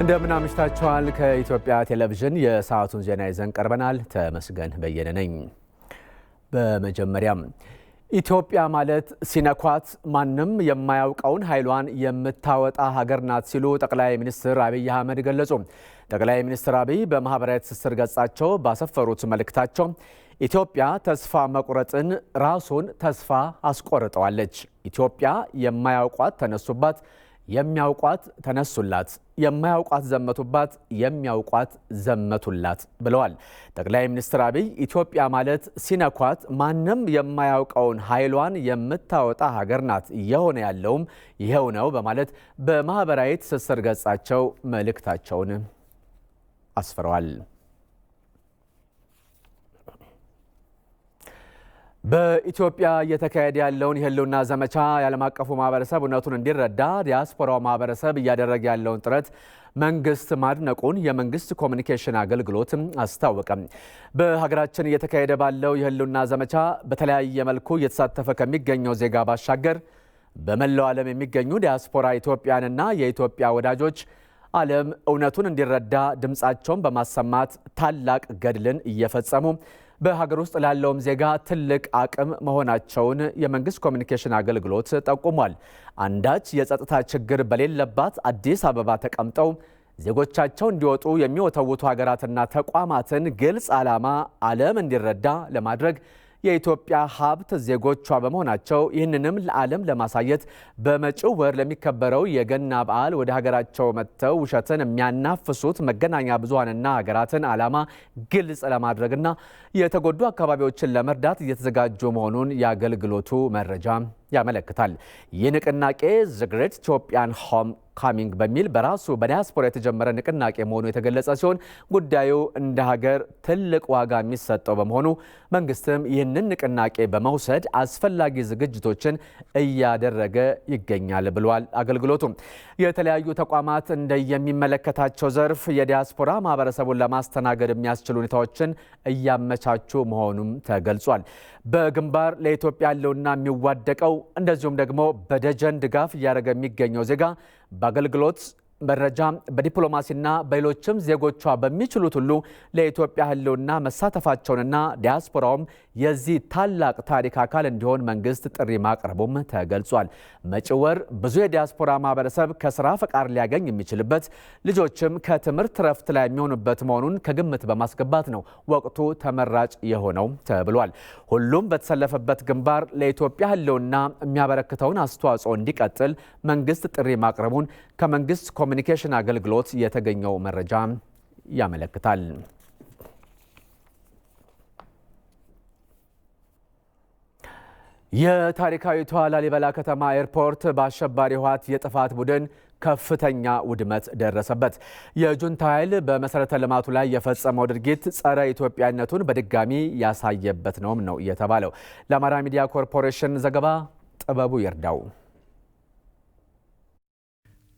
እንደምን አምሽታችኋል። ከኢትዮጵያ ቴሌቪዥን የሰዓቱን ዜና ይዘን ቀርበናል። ተመስገን በየነ ነኝ። በመጀመሪያም ኢትዮጵያ ማለት ሲነኳት ማንም የማያውቀውን ኃይሏን የምታወጣ ሀገር ናት ሲሉ ጠቅላይ ሚኒስትር አብይ አህመድ ገለጹ። ጠቅላይ ሚኒስትር አብይ በማህበራዊ ትስስር ገጻቸው ባሰፈሩት መልእክታቸው ኢትዮጵያ ተስፋ መቁረጥን ራሱን ተስፋ አስቆርጠዋለች። ኢትዮጵያ የማያውቋት ተነሱባት፣ የሚያውቋት ተነሱላት፣ የማያውቋት ዘመቱባት፣ የሚያውቋት ዘመቱላት ብለዋል። ጠቅላይ ሚኒስትር አብይ ኢትዮጵያ ማለት ሲነኳት ማንም የማያውቀውን ኃይሏን የምታወጣ ሀገር ናት፣ እየሆነ ያለውም ይሄው ነው በማለት በማህበራዊ ትስስር ገጻቸው መልእክታቸውን አስፍረዋል። በኢትዮጵያ እየተካሄደ ያለውን የህልውና ዘመቻ የዓለም አቀፉ ማህበረሰብ እውነቱን እንዲረዳ ዲያስፖራው ማህበረሰብ እያደረገ ያለውን ጥረት መንግስት ማድነቁን የመንግስት ኮሚኒኬሽን አገልግሎት አስታወቀ። በሀገራችን እየተካሄደ ባለው የህልውና ዘመቻ በተለያየ መልኩ እየተሳተፈ ከሚገኘው ዜጋ ባሻገር በመላው ዓለም የሚገኙ ዲያስፖራ ኢትዮጵያንና የኢትዮጵያ ወዳጆች ዓለም እውነቱን እንዲረዳ ድምፃቸውን በማሰማት ታላቅ ገድልን እየፈጸሙ በሀገር ውስጥ ላለውም ዜጋ ትልቅ አቅም መሆናቸውን የመንግስት ኮሚኒኬሽን አገልግሎት ጠቁሟል። አንዳች የጸጥታ ችግር በሌለባት አዲስ አበባ ተቀምጠው ዜጎቻቸው እንዲወጡ የሚወተውቱ ሀገራትና ተቋማትን ግልጽ ዓላማ ዓለም እንዲረዳ ለማድረግ የኢትዮጵያ ሀብት ዜጎቿ በመሆናቸው ይህንንም ለዓለም ለማሳየት በመጪው ወር ለሚከበረው የገና በዓል ወደ ሀገራቸው መጥተው ውሸትን የሚያናፍሱት መገናኛ ብዙሃንና ሀገራትን ዓላማ ግልጽ ለማድረግና የተጎዱ አካባቢዎችን ለመርዳት እየተዘጋጁ መሆኑን የአገልግሎቱ መረጃ ያመለክታል። ይህ ንቅናቄ ዘ ግሬት ኢትዮጵያን ሆም ካሚንግ በሚል በራሱ በዲያስፖራ የተጀመረ ንቅናቄ መሆኑ የተገለጸ ሲሆን ጉዳዩ እንደ ሀገር ትልቅ ዋጋ የሚሰጠው በመሆኑ መንግስትም ይህንን ንቅናቄ በመውሰድ አስፈላጊ ዝግጅቶችን እያደረገ ይገኛል ብሏል። አገልግሎቱ የተለያዩ ተቋማት እንደየሚመለከታቸው ዘርፍ የዲያስፖራ ማህበረሰቡን ለማስተናገድ የሚያስችሉ ሁኔታዎችን እያመቻቹ መሆኑም ተገልጿል። በግንባር ለኢትዮጵያ ያለውና የሚዋደቀው እንደዚሁም ደግሞ በደጀን ድጋፍ እያደረገ የሚገኘው ዜጋ በአገልግሎት መረጃ በዲፕሎማሲና በሌሎችም ዜጎቿ በሚችሉት ሁሉ ለኢትዮጵያ ህልውና መሳተፋቸውንና ዲያስፖራውም የዚህ ታላቅ ታሪክ አካል እንዲሆን መንግስት ጥሪ ማቅረቡም ተገልጿል። መጪው ወር ብዙ የዲያስፖራ ማህበረሰብ ከስራ ፈቃድ ሊያገኝ የሚችልበት ልጆችም ከትምህርት ረፍት ላይ የሚሆኑበት መሆኑን ከግምት በማስገባት ነው ወቅቱ ተመራጭ የሆነው ተብሏል። ሁሉም በተሰለፈበት ግንባር ለኢትዮጵያ ህልውና የሚያበረክተውን አስተዋጽኦ እንዲቀጥል መንግስት ጥሪ ማቅረቡን ከመንግስት ኮሚኒኬሽን አገልግሎት የተገኘው መረጃ ያመለክታል። የታሪካዊቷ ላሊበላ ከተማ ኤርፖርት በአሸባሪ ህወሓት የጥፋት ቡድን ከፍተኛ ውድመት ደረሰበት። የጁንታ ኃይል በመሰረተ ልማቱ ላይ የፈጸመው ድርጊት ጸረ ኢትዮጵያነቱን በድጋሚ ያሳየበት ነውም ነው የተባለው። ለአማራ ሚዲያ ኮርፖሬሽን ዘገባ ጥበቡ ይርዳው።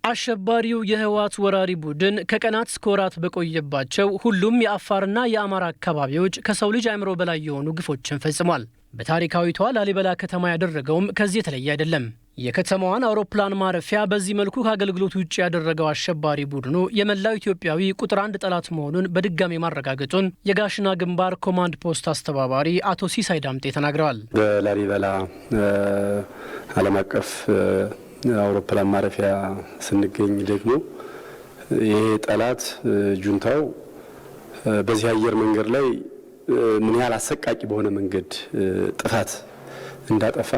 አሸባሪው የህወሓት ወራሪ ቡድን ከቀናት እስከ ወራት በቆየባቸው ሁሉም የአፋርና የአማራ አካባቢዎች ከሰው ልጅ አእምሮ በላይ የሆኑ ግፎችን ፈጽሟል። በታሪካዊቷ ላሊበላ ከተማ ያደረገውም ከዚህ የተለየ አይደለም። የከተማዋን አውሮፕላን ማረፊያ በዚህ መልኩ ከአገልግሎት ውጭ ያደረገው አሸባሪ ቡድኑ የመላው ኢትዮጵያዊ ቁጥር አንድ ጠላት መሆኑን በድጋሚ ማረጋገጡን የጋሽና ግንባር ኮማንድ ፖስት አስተባባሪ አቶ ሲሳይ ዳምጤ ተናግረዋል። በላሊበላ ዓለም አቀፍ አውሮፕላን ማረፊያ ስንገኝ ደግሞ ይሄ ጠላት ጁንታው በዚህ አየር መንገድ ላይ ምን ያህል አሰቃቂ በሆነ መንገድ ጥፋት እንዳጠፋ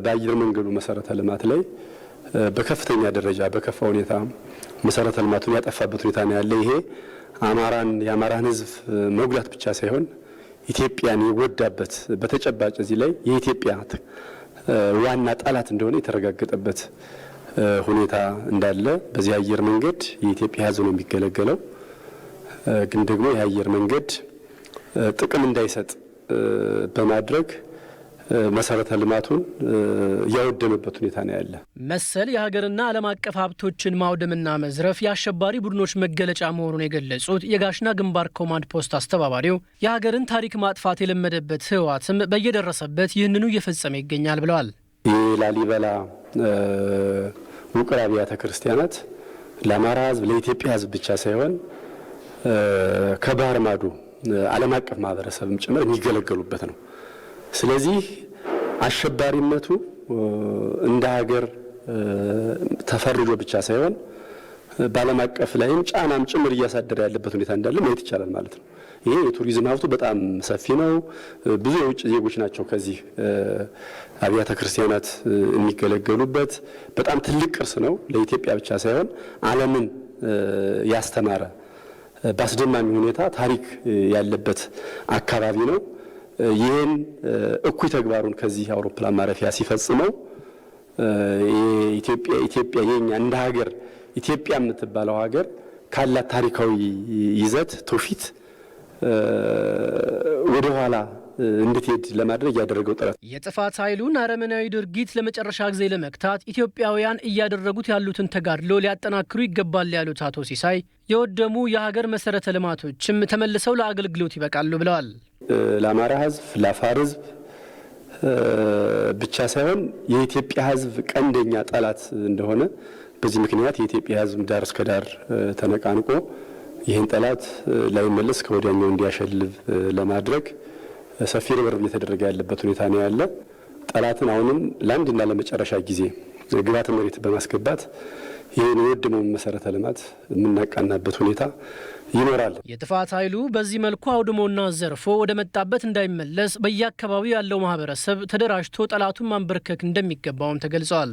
በአየር መንገዱ መሰረተ ልማት ላይ በከፍተኛ ደረጃ በከፋ ሁኔታ መሰረተ ልማቱን ያጠፋበት ሁኔታ ነው ያለ። ይሄ የአማራን ሕዝብ መጉዳት ብቻ ሳይሆን ኢትዮጵያን የጎዳበት በተጨባጭ እዚህ ላይ የኢትዮጵያ ዋና ጠላት እንደሆነ የተረጋገጠበት ሁኔታ እንዳለ በዚህ አየር መንገድ የኢትዮጵያ ሕዝብ ነው የሚገለገለው። ግን ደግሞ የአየር መንገድ ጥቅም እንዳይሰጥ በማድረግ መሰረተ ልማቱን ያወደመበት ሁኔታ ነው ያለ። መሰል የሀገርና ዓለም አቀፍ ሀብቶችን ማውደምና መዝረፍ የአሸባሪ ቡድኖች መገለጫ መሆኑን የገለጹት የጋሽና ግንባር ኮማንድ ፖስት አስተባባሪው የሀገርን ታሪክ ማጥፋት የለመደበት ህወሓትም በየደረሰበት ይህንኑ እየፈጸመ ይገኛል ብለዋል። የላሊበላ ውቅር አብያተ ክርስቲያናት ለአማራ ህዝብ ለኢትዮጵያ ህዝብ ብቻ ሳይሆን ከባህር ማዶ ዓለም አቀፍ ማህበረሰብም ጭምር የሚገለገሉበት ነው። ስለዚህ አሸባሪነቱ እንደ ሀገር ተፈርጆ ብቻ ሳይሆን በዓለም አቀፍ ላይም ጫናም ጭምር እያሳደረ ያለበት ሁኔታ እንዳለ ማየት ይቻላል ማለት ነው። ይሄ የቱሪዝም ሀብቱ በጣም ሰፊ ነው። ብዙ የውጭ ዜጎች ናቸው ከዚህ አብያተ ክርስቲያናት የሚገለገሉበት በጣም ትልቅ ቅርስ ነው። ለኢትዮጵያ ብቻ ሳይሆን ዓለምን ያስተማረ በአስደማሚ ሁኔታ ታሪክ ያለበት አካባቢ ነው። ይህን እኩይ ተግባሩን ከዚህ አውሮፕላን ማረፊያ ሲፈጽመው ኢትዮጵያ የኛ እንደ ሀገር ኢትዮጵያ የምትባለው ሀገር ካላት ታሪካዊ ይዘት ትውፊት ወደ ኋላ እንድትሄድ ለማድረግ ያደረገው ጥረት የጥፋት ኃይሉን አረመናዊ ድርጊት ለመጨረሻ ጊዜ ለመክታት ኢትዮጵያውያን እያደረጉት ያሉትን ተጋድሎ ሊያጠናክሩ ይገባል ያሉት አቶ ሲሳይ የወደሙ የሀገር መሰረተ ልማቶችም ተመልሰው ለአገልግሎት ይበቃሉ ብለዋል። ለአማራ ህዝብ ለአፋር ህዝብ ብቻ ሳይሆን የኢትዮጵያ ህዝብ ቀንደኛ ጠላት እንደሆነ በዚህ ምክንያት የኢትዮጵያ ህዝብ ዳር እስከ ዳር ተነቃንቆ ይህን ጠላት ላይመለስ ከወዲያኛው እንዲያሸልብ ለማድረግ ሰፊ ርብርብ እየተደረገ ያለበት ሁኔታ ነው ያለ። ጠላትን አሁንም ለአንድና ለመጨረሻ ጊዜ ግብዓተ መሬት በማስገባት ይህን የወደመውን መሰረተ ልማት የምናቃናበት ሁኔታ ይኖራል። የጥፋት ኃይሉ በዚህ መልኩ አውድሞና ዘርፎ ወደ መጣበት እንዳይመለስ በየአካባቢው ያለው ማህበረሰብ ተደራጅቶ ጠላቱን ማንበርከክ እንደሚገባውም ተገልጿል።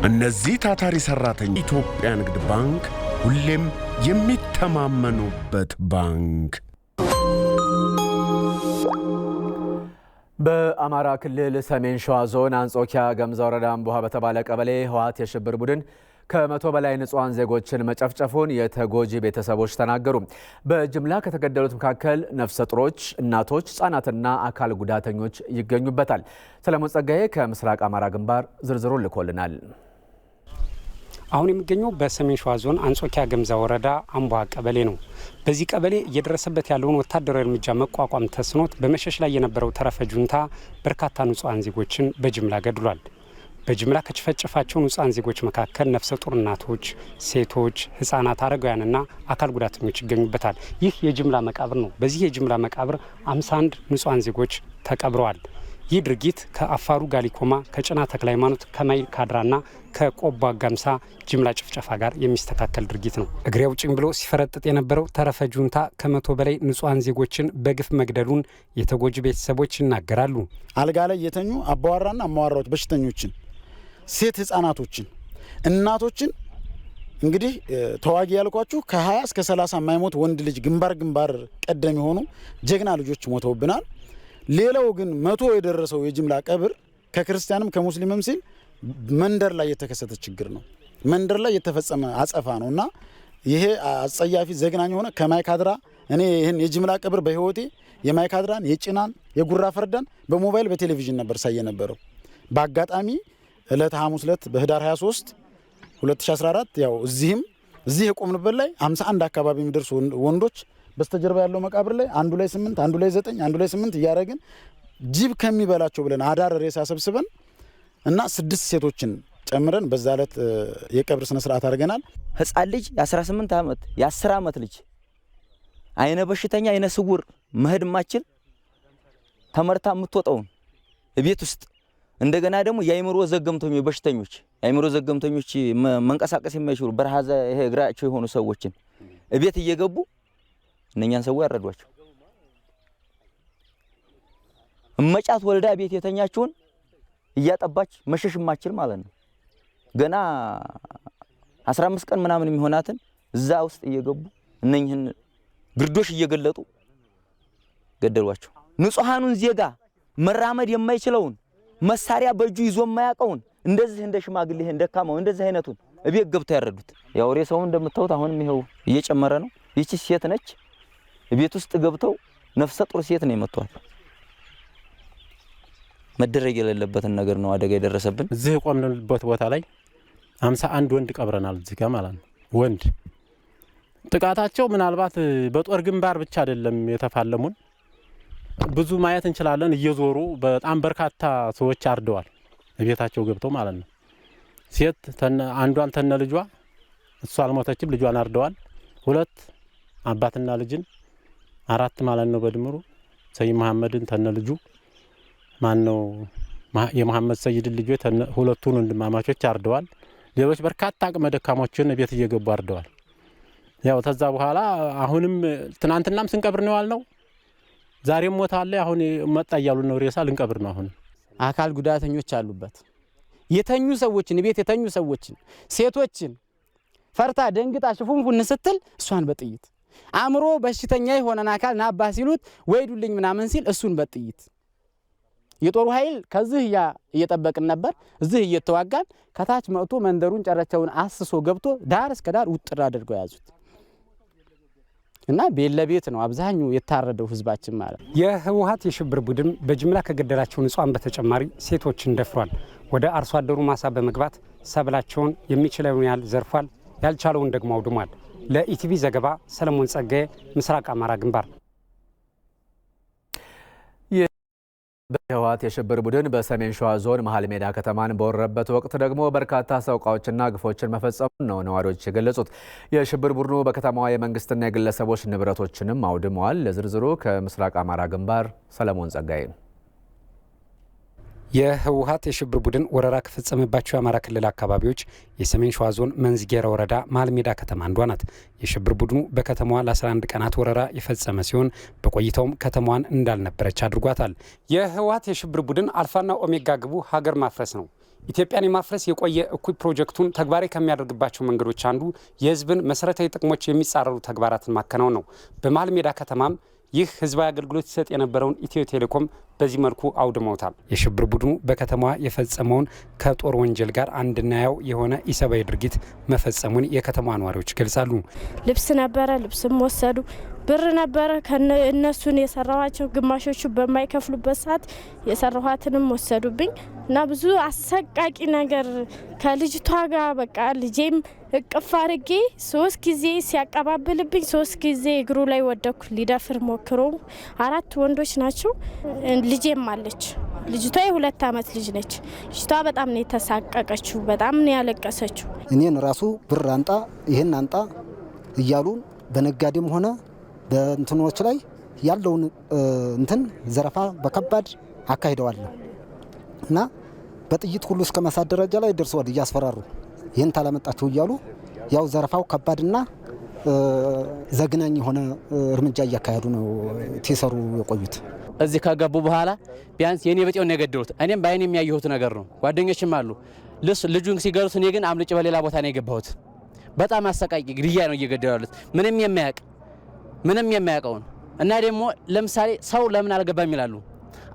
እነዚህ ታታሪ ሰራተኞች ኢትዮጵያ ንግድ ባንክ ሁሌም የሚተማመኑበት ባንክ። በአማራ ክልል ሰሜን ሸዋ ዞን አንጾኪያ ገምዛ ወረዳ አምቦሃ በተባለ ቀበሌ ህወሓት የሽብር ቡድን ከ100 በላይ ንጹሃን ዜጎችን መጨፍጨፉን የተጎጂ ቤተሰቦች ተናገሩ። በጅምላ ከተገደሉት መካከል ነፍሰ ጡሮች፣ እናቶች፣ ህጻናትና አካል ጉዳተኞች ይገኙበታል። ሰለሞን ጸጋዬ ከምስራቅ አማራ ግንባር ዝርዝሩን ልኮልናል። አሁን የሚገኘው በሰሜን ሸዋ ዞን አንጾኪያ ገምዛ ወረዳ አምቦሃ ቀበሌ ነው። በዚህ ቀበሌ እየደረሰበት ያለውን ወታደራዊ እርምጃ መቋቋም ተስኖት በመሸሽ ላይ የነበረው ተረፈ ጁንታ በርካታ ንጹሃን ዜጎችን በጅምላ ገድሏል። በጅምላ ከጨፈጨፋቸው ንጹሃን ዜጎች መካከል ነፍሰ ጡር እናቶች፣ ሴቶች፣ ህጻናት፣ አረጋውያንና አካል ጉዳተኞች ይገኙበታል። ይህ የጅምላ መቃብር ነው። በዚህ የጅምላ መቃብር 51 ንጹሃን ዜጎች ተቀብረዋል። ይህ ድርጊት ከአፋሩ ጋሊኮማ፣ ከጭና ተክለ ሃይማኖት፣ ከማይል ካድራና ከቆቦ አጋምሳ ጅምላ ጭፍጨፋ ጋር የሚስተካከል ድርጊት ነው። እግሬ አውጭኝ ብሎ ሲፈረጥጥ የነበረው ተረፈ ጁንታ ከ100 በላይ ንጹሃን ዜጎችን በግፍ መግደሉን የተጎጂ ቤተሰቦች ይናገራሉ። አልጋ ላይ የተኙ አባዋራና አማዋራዎች በሽተኞችን፣ ሴት ህጻናቶችን፣ እናቶችን እንግዲህ ተዋጊ ያልኳችሁ ከ20 እስከ 30 የማይሞት ወንድ ልጅ ግንባር ቀደም የሆኑ ጀግና ልጆች ሞተውብናል። ሌላው ግን 100 የደረሰው የጅምላ ቀብር ከክርስቲያንም ከሙስሊምም ሲል መንደር ላይ የተከሰተ ችግር ነው። መንደር ላይ የተፈጸመ አጸፋ ነውና ይሄ አጸያፊ ዘግናኝ ሆነ ከማይካድራ እኔ ይሄን የጅምላ ቀብር በህይወቴ የማይካድራን የጭናን የጉራ ፈርዳን በሞባይል በቴሌቪዥን ነበር ሳየ ነበረው። በአጋጣሚ እለት ሐሙስ ዕለት በህዳር 23 2014 ያው እዚህ የቆምንበት ላይ 51 አካባቢ የሚደርሱ ወንዶች በስተጀርባ ያለው መቃብር ላይ አንዱ ላይ 8 አንዱ ላይ 9 አንዱ ላይ 8 እያደረግን ጅብ ከሚበላቸው ብለን አዳር ሬሳ ሰብስበን እና 6 ሴቶችን ጨምረን በዛ ዕለት የቀብር ስነ ስርዓት አድርገናል። ህፃን ልጅ የ18 ዓመት የ10 ዓመት ልጅ አይነ በሽተኛ አይነ ስውር መሄድ ማችል ተመርታ የምትወጣውን ቤት ውስጥ እንደገና ደግሞ የአይምሮ ዘገምተኞች በሽተኞች የአይምሮ ዘገምተኞች መንቀሳቀስ የማይችሉ በረሃዘ ይሄ እግራቸው የሆኑ ሰዎችን ቤት እየገቡ እነኛን ሰው ያረዷቸው። እመጫት ወልዳ ቤት የተኛችውን እያጠባች መሸሽ ማችል ማለት ነው። ገና 15 ቀን ምናምን የሚሆናትን እዛ ውስጥ እየገቡ እነኝህን ግርዶሽ እየገለጡ ገደሏቸው። ንጹሃኑን ዜጋ መራመድ የማይችለውን መሳሪያ በእጁ ይዞ የማያውቀውን እንደዚህ እንደ ሽማግሌ እንደካማው እንደዚህ አይነቱን እቤት ገብተው ያረዱት። ያው ሬሳው እንደምታዩት አሁንም ይሄው እየጨመረ ነው። ይቺ ሴት ነች። ቤት ውስጥ ገብተው ነፍሰ ጡር ሴት ነው የመቷት። መደረግ የሌለበትን ነገር ነው አደጋ የደረሰብን። እዚህ ቆምንበት ቦታ ላይ 51 ወንድ ቀብረናል። እዚህ ጋር ማለት ነው ወንድ ጥቃታቸው ምናልባት በጦር ግንባር ብቻ አይደለም የተፋለሙን። ብዙ ማየት እንችላለን። እየዞሩ በጣም በርካታ ሰዎች አርደዋል፣ ቤታቸው ገብተው ማለት ነው። ሴት አንዷን ተነ ልጇ እሷ አልሞተችም፣ ልጇን አርደዋል። 2 አባትና ልጅን 4 ማለት ነው በድምሩ ሰይድ መሐመድን ተነ ልጁ ማን ነው የመሐመድ ሰይድ ልጆች 2ቱን ወንድማማቾች አርደዋል። ሌሎች በርካታ አቅመ ደካሞችን ቤት እየገቡ አርደዋል። ያው ተዛ በኋላ አሁንም ትናንትናም ስንቀብር ነው ያልነው፣ ዛሬም ሞት አለ። አሁን መጣ እያሉ ነው ሬሳ ልንቀብር ነው። አሁን አካል ጉዳተኞች አሉበት። የተኙ ሰዎችን ቤት የተኙ ሰዎችን ሴቶችን ፈርታ ደንግጣ ሽፉንፉን ስትል እሷን በጥይት አእምሮ በሽተኛ የሆነን አካል ናባ ሲሉት ወይዱልኝ ምናምን ሲል እሱን በጥይት የጦሩ ኃይል ከዚህ እየጠበቅን ነበር። እዚህ እየተዋጋን ከታች መጥቶ መንደሩን ጨረቻውን አስሶ ገብቶ ዳር እስከ ዳር ውጥር አድርገው ያዙት እና ቤት ለቤት ነው አብዛኛው የታረደው ህዝባችን ማለት። የህወሓት የሽብር ቡድን በጅምላ ከገደላቸው ንጹሃን በተጨማሪ ሴቶችን ደፍሯል። ወደ አርሶ አደሩ ማሳ በመግባት ሰብላቸውን የሚችለውን ያህል ዘርፏል፣ ያልቻለውን ደግሞ አውድሟል። ለኢቲቪ ዘገባ ሰለሞን ጸጋዬ፣ ምስራቅ አማራ ግንባር። የህወሓት የሽብር ቡድን በሰሜን ሸዋ ዞን መሀል ሜዳ ከተማን በወረረበት ወቅት ደግሞ በርካታ ሰቆቃዎችና ግፎችን መፈጸሙን ነው ነዋሪዎች የገለጹት። የሽብር ቡድኑ በከተማዋ የመንግስትና የግለሰቦች ንብረቶችንም አውድመዋል። ለዝርዝሩ ከምስራቅ አማራ ግንባር ሰለሞን ጸጋዬ። የህወሓት የሽብር ቡድን ወረራ ከፈጸመባቸው የአማራ ክልል አካባቢዎች የሰሜን ሸዋ ዞን መንዝጌራ ወረዳ መሀል ሜዳ ከተማ አንዷ ናት። የሽብር ቡድኑ በከተማዋ ለ11 ቀናት ወረራ የፈጸመ ሲሆን በቆይታውም ከተማዋን እንዳልነበረች አድርጓታል። የህወሓት የሽብር ቡድን አልፋና ኦሜጋ ግቡ ሀገር ማፍረስ ነው። ኢትዮጵያን የማፍረስ የቆየ እኩይ ፕሮጀክቱን ተግባራዊ ከሚያደርግባቸው መንገዶች አንዱ የህዝብን መሰረታዊ ጥቅሞች የሚጻረሩ ተግባራትን ማከናወን ነው። በመሀል ሜዳ ከተማም ይህ ህዝባዊ አገልግሎት ሲሰጥ የነበረውን ኢትዮ ቴሌኮም በዚህ መልኩ አውድመውታል። የሽብር ቡድኑ በከተማዋ የፈጸመውን ከጦር ወንጀል ጋር አንድናያው የሆነ ኢሰብአዊ ድርጊት መፈጸሙን የከተማዋ ነዋሪዎች ይገልጻሉ። ልብስ ነበረ፣ ልብስም ወሰዱ። ብር ነበረ እነሱን የሰራኋቸው ግማሾቹ በማይከፍሉበት ሰዓት የሰራኋትንም ወሰዱብኝ እና ብዙ አሰቃቂ ነገር ከልጅቷ ጋር በቃ ልጄም እቅፍ አድርጌ 3 ጊዜ ሲያቀባብልብኝ 3 ጊዜ እግሩ ላይ ወደኩ። ሊደፍር ሞክሮ 4 ወንዶች ናቸው። ልጄም አለች። ልጅቷ የ2 ዓመት ልጅ ነች። ልጅቷ በጣም ነው የተሳቀቀችው፣ በጣም ነው ያለቀሰችው። እኔን ራሱ ብር አንጣ ይሄን አንጣ እያሉ በነጋዴም ሆነ በእንትኖች ላይ ያለውን እንትን ዘረፋ በከባድ አካሂደዋል እና በጥይት ሁሉ እስከ መሳት ደረጃ ላይ ደርሰዋል። እያስፈራሩ ይህን ታላመጣችሁ እያሉ ያው ዘረፋው ከባድና ዘግናኝ የሆነ እርምጃ እያካሄዱ ነው ሲሰሩ የቆዩት። እዚህ ከገቡ በኋላ ቢያንስ የኔ በጤውን የገደሉት እኔም ባይኔ የሚያየሁት ነገር ነው። ጓደኞችም አሉ ልጁን ሲገሉት፣ እኔ ግን አምልጭ በሌላ ቦታ ነው የገባሁት። በጣም አሰቃቂ ግድያ ነው እየገደሉ ያሉት ምንም የማያውቀውን እና ደግሞ ለምሳሌ ሰው ለምን አልገባም ይላሉ።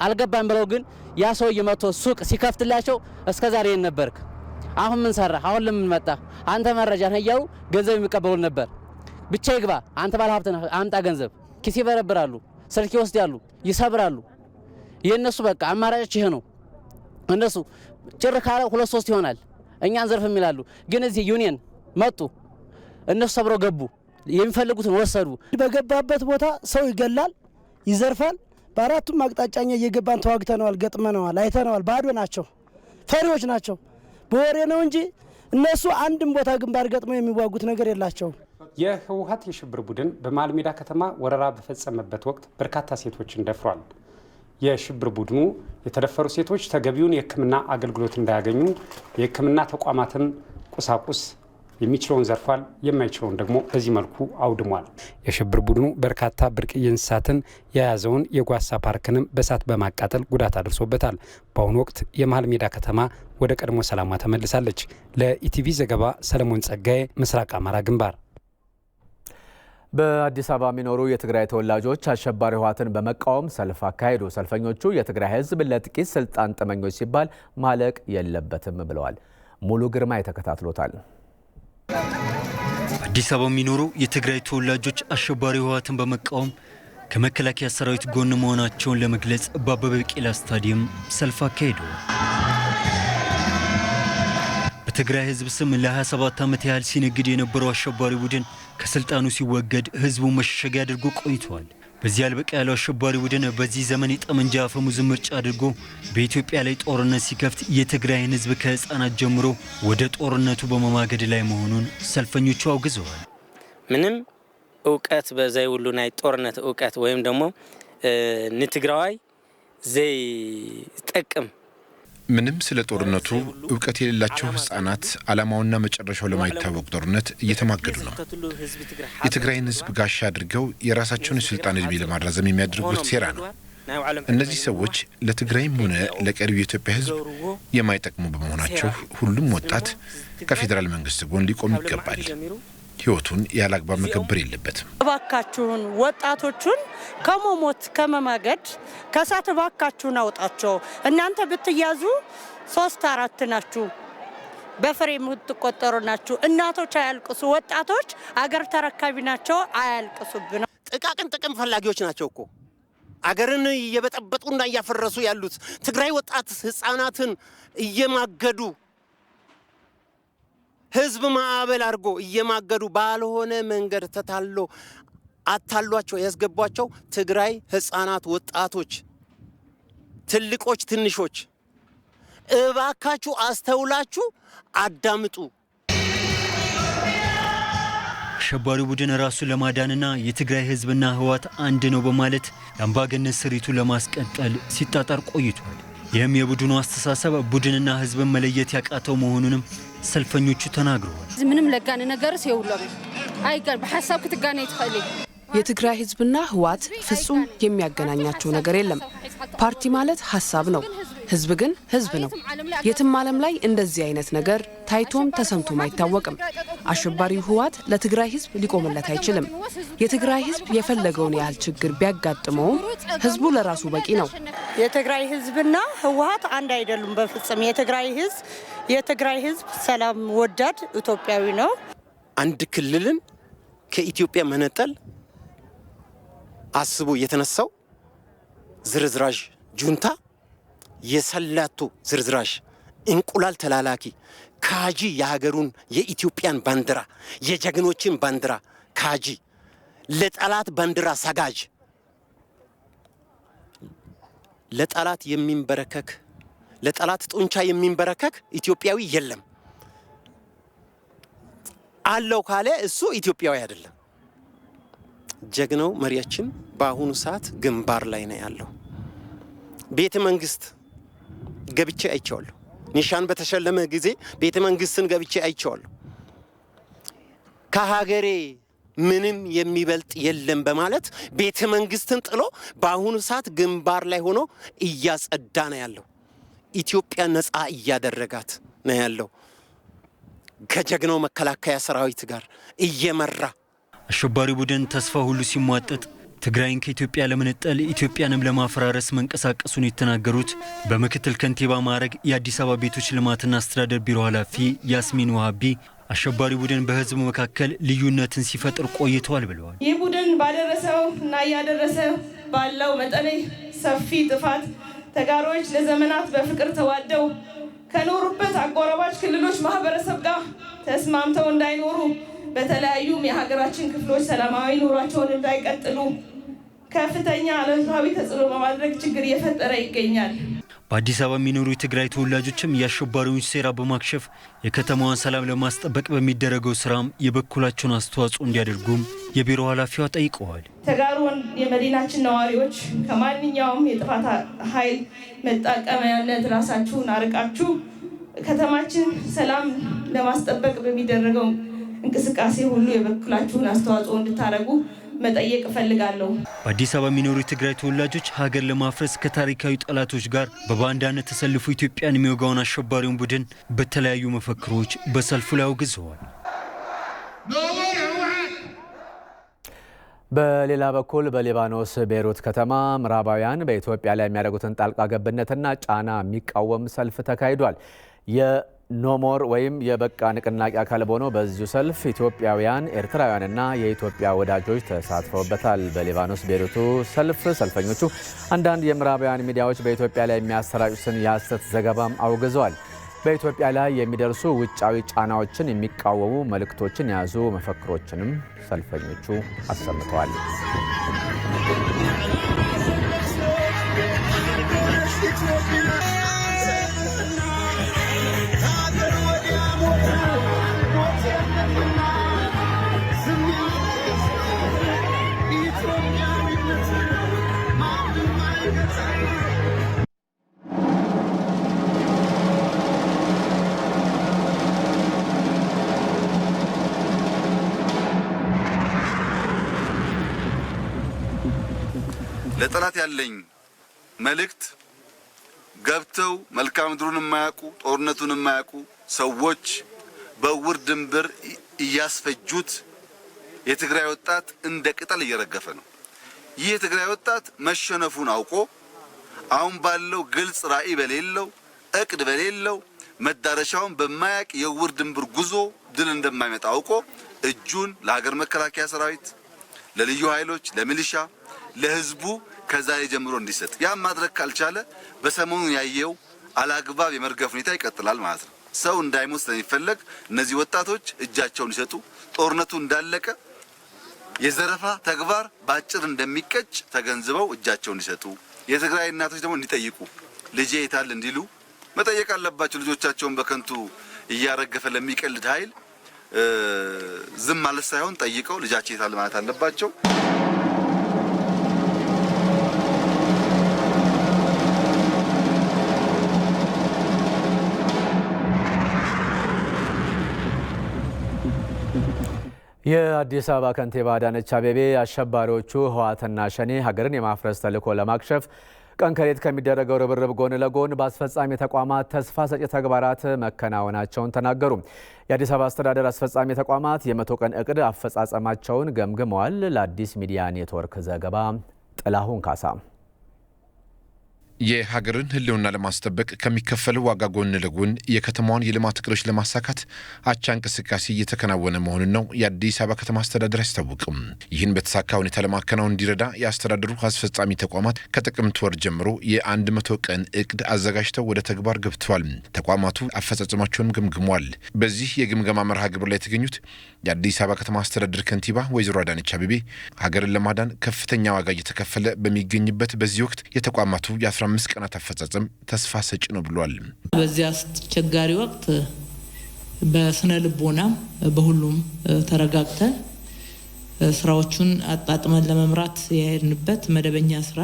አልገባም ብለው ግን ያ ሰው እየመቶ ሱቅ ሲከፍትላቸው እስከዛሬ ነበርክ፣ አሁን ምን ሰራ፣ አሁን ለምን መጣ፣ አንተ መረጃ ነህ እያሉ ገንዘብ የሚቀበሉ ነበር። ብቻ ይግባ አንተ ባለ ሀብት ነህ አምጣ ገንዘብ፣ ኪስ ይበረብራሉ፣ ስልክ ይወስዳሉ፣ ይሰብራሉ። የእነሱ በቃ አማራጭ ይሄ ነው። እነሱ ጭር ካለ 2-3 ይሆናል እኛን ዘርፍ የሚላሉ። ግን እዚህ ዩኒየን መጡ፣ እነሱ ሰብረው ገቡ፣ የሚፈልጉትን ወሰዱ። በገባበት ቦታ ሰው ይገላል፣ ይዘርፋል። በአራቱም አቅጣጫኛ እየገባን ተዋግተነዋል፣ ገጥመነዋል፣ አይተነዋል። ባዶ ናቸው፣ ፈሪዎች ናቸው። በወሬ ነው እንጂ እነሱ አንድም ቦታ ግንባር ገጥመው የሚዋጉት ነገር የላቸውም። የህወሓት የሽብር ቡድን በመሀል ሜዳ ከተማ ወረራ በፈጸመበት ወቅት በርካታ ሴቶችን ደፍሯል። የሽብር ቡድኑ የተደፈሩ ሴቶች ተገቢውን የሕክምና አገልግሎት እንዳያገኙ የሕክምና ተቋማትን ቁሳቁስ የሚችለውን ዘርፏል፣ የማይችለውን ደግሞ በዚህ መልኩ አውድሟል። የሽብር ቡድኑ በርካታ ብርቅዬ እንስሳትን የያዘውን የጓሳ ፓርክንም በእሳት በማቃጠል ጉዳት አድርሶበታል። በአሁኑ ወቅት የመሀል ሜዳ ከተማ ወደ ቀድሞ ሰላሟ ተመልሳለች። ለኢቲቪ ዘገባ ሰለሞን ጸጋዬ፣ ምስራቅ አማራ ግንባር። በአዲስ አበባ የሚኖሩ የትግራይ ተወላጆች አሸባሪ ህወሓትን በመቃወም ሰልፍ አካሄዱ። ሰልፈኞቹ የትግራይ ህዝብ ለጥቂት ስልጣን ጥመኞች ሲባል ማለቅ የለበትም ብለዋል። ሙሉ ግርማ የተከታትሎታል። አዲስ አበባ የሚኖሩ የትግራይ ተወላጆች አሸባሪ ህወሓትን በመቃወም ከመከላከያ ሰራዊት ጎን መሆናቸውን ለመግለጽ በአበበ ቢቂላ ስታዲየም ሰልፍ አካሄዱ። በትግራይ ህዝብ ስም ለ27 ዓመት ያህል ሲነግድ የነበረው አሸባሪ ቡድን ከስልጣኑ ሲወገድ ህዝቡ መሸሸጊያ አድርጎ ቆይቷል። በዚህ አልበቃ ያለው አሸባሪ ቡድን በዚህ ዘመን የጠመንጃ አፈሙዝ ምርጫ አድርጎ በኢትዮጵያ ላይ ጦርነት ሲከፍት የትግራይን ሕዝብ ከህፃናት ጀምሮ ወደ ጦርነቱ በመማገድ ላይ መሆኑን ሰልፈኞቹ አውግዘዋል። ምንም እውቀት በዛይ ሁሉ ናይ ጦርነት እውቀት ወይም ደግሞ ንትግራዋይ ዘይ ጠቅም ምንም ስለ ጦርነቱ እውቀት የሌላቸው ህፃናት ዓላማውና መጨረሻው ለማይታወቅ ጦርነት እየተማገዱ ነው። የትግራይን ህዝብ ጋሻ አድርገው የራሳቸውን ስልጣን እድሜ ለማራዘም የሚያደርጉት ሴራ ነው። እነዚህ ሰዎች ለትግራይም ሆነ ለቀሪው የኢትዮጵያ ህዝብ የማይጠቅሙ በመሆናቸው ሁሉም ወጣት ከፌደራል መንግስት ጎን ሊቆም ይገባል። ህይወቱን ያላግባብ መከበር የለበትም። እባካችሁን ወጣቶቹን ከመሞት ከመማገድ ከሳት እባካችሁን አውጣቸው። እናንተ ብትያዙ 3-4 ናችሁ፣ በፍሬ የምትቆጠሩ ናችሁ። እናቶች አያልቅሱ፣ ወጣቶች አገር ተረካቢ ናቸው፣ አያልቅሱብን። ጥቃቅን ጥቅም ፈላጊዎች ናቸው እኮ አገርን እየበጠበጡና እያፈረሱ ያሉት። ትግራይ ወጣት ህፃናትን እየማገዱ ህዝብ ማዕበል አድርጎ እየማገዱ ባልሆነ መንገድ ተታሎ አታሏቸው ያስገቧቸው ትግራይ ህፃናት ወጣቶች፣ ትልቆች ትንሾች እባካችሁ አስተውላችሁ አዳምጡ። አሸባሪው ቡድን ራሱን ለማዳንና የትግራይ ህዝብና ህወሓት አንድ ነው በማለት የአምባገነን ስሪቱ ለማስቀጠል ሲጣጣር ቆይቷል። ይህም የቡድኑ አስተሳሰብ ቡድንና ህዝብን መለየት ያቃተው መሆኑንም ሰልፈኞቹ ተናግረዋል። ምንም ለጋነ ነገርስ የውሎም አይቀር በሐሳብ ክትጋነ ይትኸሊ የትግራይ ህዝብና ህወሓት ፍጹም የሚያገናኛቸው ነገር የለም። ፓርቲ ማለት ሐሳብ ነው፣ ህዝብ ግን ህዝብ ነው። የትም ዓለም ላይ እንደዚህ አይነት ነገር ታይቶም ተሰምቶም አይታወቅም። አሸባሪው ህወሓት ለትግራይ ህዝብ ሊቆምለት አይችልም። የትግራይ ህዝብ የፈለገውን ያህል ችግር ቢያጋጥመውም ህዝቡ ለራሱ በቂ ነው። የትግራይ ህዝብና ህወሓት አንድ አይደሉም በፍጹም። የትግራይ ህዝብ ሰላም ወዳድ ኢትዮጵያዊ ነው። አንድ ክልልን ከኢትዮጵያ መነጠል አስቦ የተነሳው ዝርዝራዥ ጁንታ የሰላቱ ዝርዝራዥ እንቁላል ተላላኪ ካጂ የሀገሩን የኢትዮጵያን ባንዲራ የጀግኖችን ባንዲራ ካጂ ለጠላት ባንዲራ ሰጋጅ ለጠላት የሚንበረከክ ለጠላት ጡንቻ የሚንበረከክ ኢትዮጵያዊ የለም። አለው ካለ እሱ ኢትዮጵያዊ አይደለም። ጀግናው መሪያችን በአሁኑ ሰዓት ግንባር ላይ ነው ያለው። ቤተ መንግስት ገብቼ አይቼዋለሁ። ኒሻን በተሸለመ ጊዜ ቤተ መንግስትን ገብቼ አይቼዋለሁ። ከሀገሬ ምንም የሚበልጥ የለም በማለት ቤተ መንግስትን ጥሎ በአሁኑ ሰዓት ግንባር ላይ ሆኖ እያጸዳ ነው ያለው። ኢትዮጵያ ነፃ እያደረጋት ነው ያለው ከጀግናው መከላከያ ሰራዊት ጋር እየመራ። አሸባሪ ቡድን ተስፋ ሁሉ ሲሟጠጥ ትግራይን ከኢትዮጵያ ለመነጠል ኢትዮጵያንም ለማፈራረስ መንቀሳቀሱን የተናገሩት በምክትል ከንቲባ ማዕረግ የአዲስ አበባ ቤቶች ልማትና አስተዳደር ቢሮ ኃላፊ ያስሚን ወሃቢ አሸባሪ ቡድን በህዝብ መካከል ልዩነትን ሲፈጥር ቆይቷል ብለዋል። ይህ ቡድን ባደረሰው እና ያደረሰ ባለው መጠነ ሰፊ ጥፋት ተጋሮች ለዘመናት በፍቅር ተዋደው ከኖሩበት አጎራባች ክልሎች ማህበረሰብ ጋር ተስማምተው እንዳይኖሩ በተለያዩም የሀገራችን ክፍሎች ሰላማዊ ኑሯቸውን እንዳይቀጥሉ ከፍተኛ አሉታዊ ተጽዕኖ በማድረግ ችግር እየፈጠረ ይገኛል። በአዲስ አበባ የሚኖሩ የትግራይ ተወላጆችም የአሸባሪውን ሴራ በማክሸፍ የከተማዋን ሰላም ለማስጠበቅ በሚደረገው ስራም የበኩላቸውን አስተዋጽኦ እንዲያደርጉም የቢሮ ኃላፊዋ ጠይቀዋል። ተጋሩ የመዲናችን ነዋሪዎች ከማንኛውም የጥፋት ኃይል መጠቀሚያነት ራሳችሁን አርቃችሁ ከተማችን ሰላም ለማስጠበቅ በሚደረገው እንቅስቃሴ ሁሉ የበኩላችሁን አስተዋጽኦ እንድታደርጉ መጠየቅ እፈልጋለሁ። በአዲስ አበባ የሚኖሩ የትግራይ ተወላጆች ሀገር ለማፍረስ ከታሪካዊ ጠላቶች ጋር በባንዳነት ተሰልፎ ኢትዮጵያን የሚወጋውን አሸባሪውን ቡድን በተለያዩ መፈክሮች በሰልፉ ላይ አውግዘዋል። በሌላ በኩል በሊባኖስ ቤይሩት ከተማ ምዕራባውያን በኢትዮጵያ ላይ የሚያደርጉትን ጣልቃ ገብነትና ጫና የሚቃወም ሰልፍ ተካሂዷል። የኖሞር ወይም የበቃ ንቅናቄ አካል በሆነው በዚሁ ሰልፍ ኢትዮጵያውያን፣ ኤርትራውያንና የኢትዮጵያ ወዳጆች ተሳትፈውበታል። በሊባኖስ ቤይሩቱ ሰልፍ ሰልፈኞቹ አንዳንድ የምዕራባውያን ሚዲያዎች በኢትዮጵያ ላይ የሚያሰራጩትን የሐሰት ዘገባም አውግዘዋል። በኢትዮጵያ ላይ የሚደርሱ ውጫዊ ጫናዎችን የሚቃወሙ መልእክቶችን የያዙ መፈክሮችንም ሰልፈኞቹ አሰምተዋል። ለጠላት ያለኝ መልእክት ገብተው መልክዓ ምድሩን የማያውቁ ጦርነቱን የማያውቁ ሰዎች በውር ድንበር እያስፈጁት የትግራይ ወጣት እንደ ቅጠል እየረገፈ ነው። ይህ የትግራይ ወጣት መሸነፉን አውቆ አሁን ባለው ግልጽ ራዕይ በሌለው እቅድ በሌለው መዳረሻውን በማያውቅ የውር ድንበር ጉዞ ድል እንደማይመጣ አውቆ እጁን ለሀገር መከላከያ ሰራዊት፣ ለልዩ ኃይሎች፣ ለሚሊሻ፣ ለህዝቡ ከዛሬ ጀምሮ እንዲሰጥ ያ ማድረግ ካልቻለ በሰሞኑ ያየው አላግባብ የመርገፍ ሁኔታ ይቀጥላል ማለት ነው። ሰው እንዳይሞት ስለሚፈለግ እነዚህ ወጣቶች እጃቸውን እንዲሰጡ ጦርነቱ እንዳለቀ የዘረፋ ተግባር ባጭር እንደሚቀጭ ተገንዝበው እጃቸውን እንዲሰጡ የትግራይ እናቶች ደግሞ እንዲጠይቁ ልጄ የታል እንዲሉ መጠየቅ አለባቸው። ልጆቻቸውን በከንቱ እያረገፈ ለሚቀልድ ኃይል ዝም ማለት ሳይሆን ጠይቀው ልጃቸው የታል ማለት አለባቸው። የአዲስ አበባ ከንቲባ አዳነች አቤቤ አሸባሪዎቹ ህወሓትና ሸኔ ሀገርን የማፍረስ ተልዕኮ ለማክሸፍ ቀን ከሌት ከሚደረገው ርብርብ ጎን ለጎን በአስፈጻሚ ተቋማት ተስፋ ሰጪ ተግባራት መከናወናቸውን ተናገሩ። የአዲስ አበባ አስተዳደር አስፈጻሚ ተቋማት የ100 ቀን እቅድ አፈጻጸማቸውን ገምግመዋል። ለአዲስ ሚዲያ ኔትወርክ ዘገባ ጥላሁን ካሳ። የሀገርን ህልውና ለማስጠበቅ ከሚከፈለው ዋጋ ጎን ለጎን የከተማዋን የልማት እቅዶች ለማሳካት አቻ እንቅስቃሴ እየተከናወነ መሆኑን ነው የአዲስ አበባ ከተማ አስተዳደር ያስታወቀው። ይህን በተሳካ ሁኔታ ለማከናወን እንዲረዳ የአስተዳደሩ አስፈጻሚ ተቋማት ከጥቅምት ወር ጀምሮ የ100 ቀን እቅድ አዘጋጅተው ወደ ተግባር ገብተዋል። ተቋማቱ አፈጻጸማቸውንም ገምግመዋል። በዚህ የግምገማ መርሃ ግብር ላይ የተገኙት የአዲስ አበባ ከተማ አስተዳደር ከንቲባ ወይዘሮ አዳነች አቤቤ ሀገርን ለማዳን ከፍተኛ ዋጋ እየተከፈለ በሚገኝበት በዚህ ወቅት የተቋማቱ የ15 ቀናት አፈጻጸም ተስፋ ሰጪ ነው ብሏል። በዚህ አስቸጋሪ ወቅት በስነ ልቦና በሁሉም ተረጋግተን ስራዎቹን አጣጥመን ለመምራት የሄድንበት መደበኛ ስራ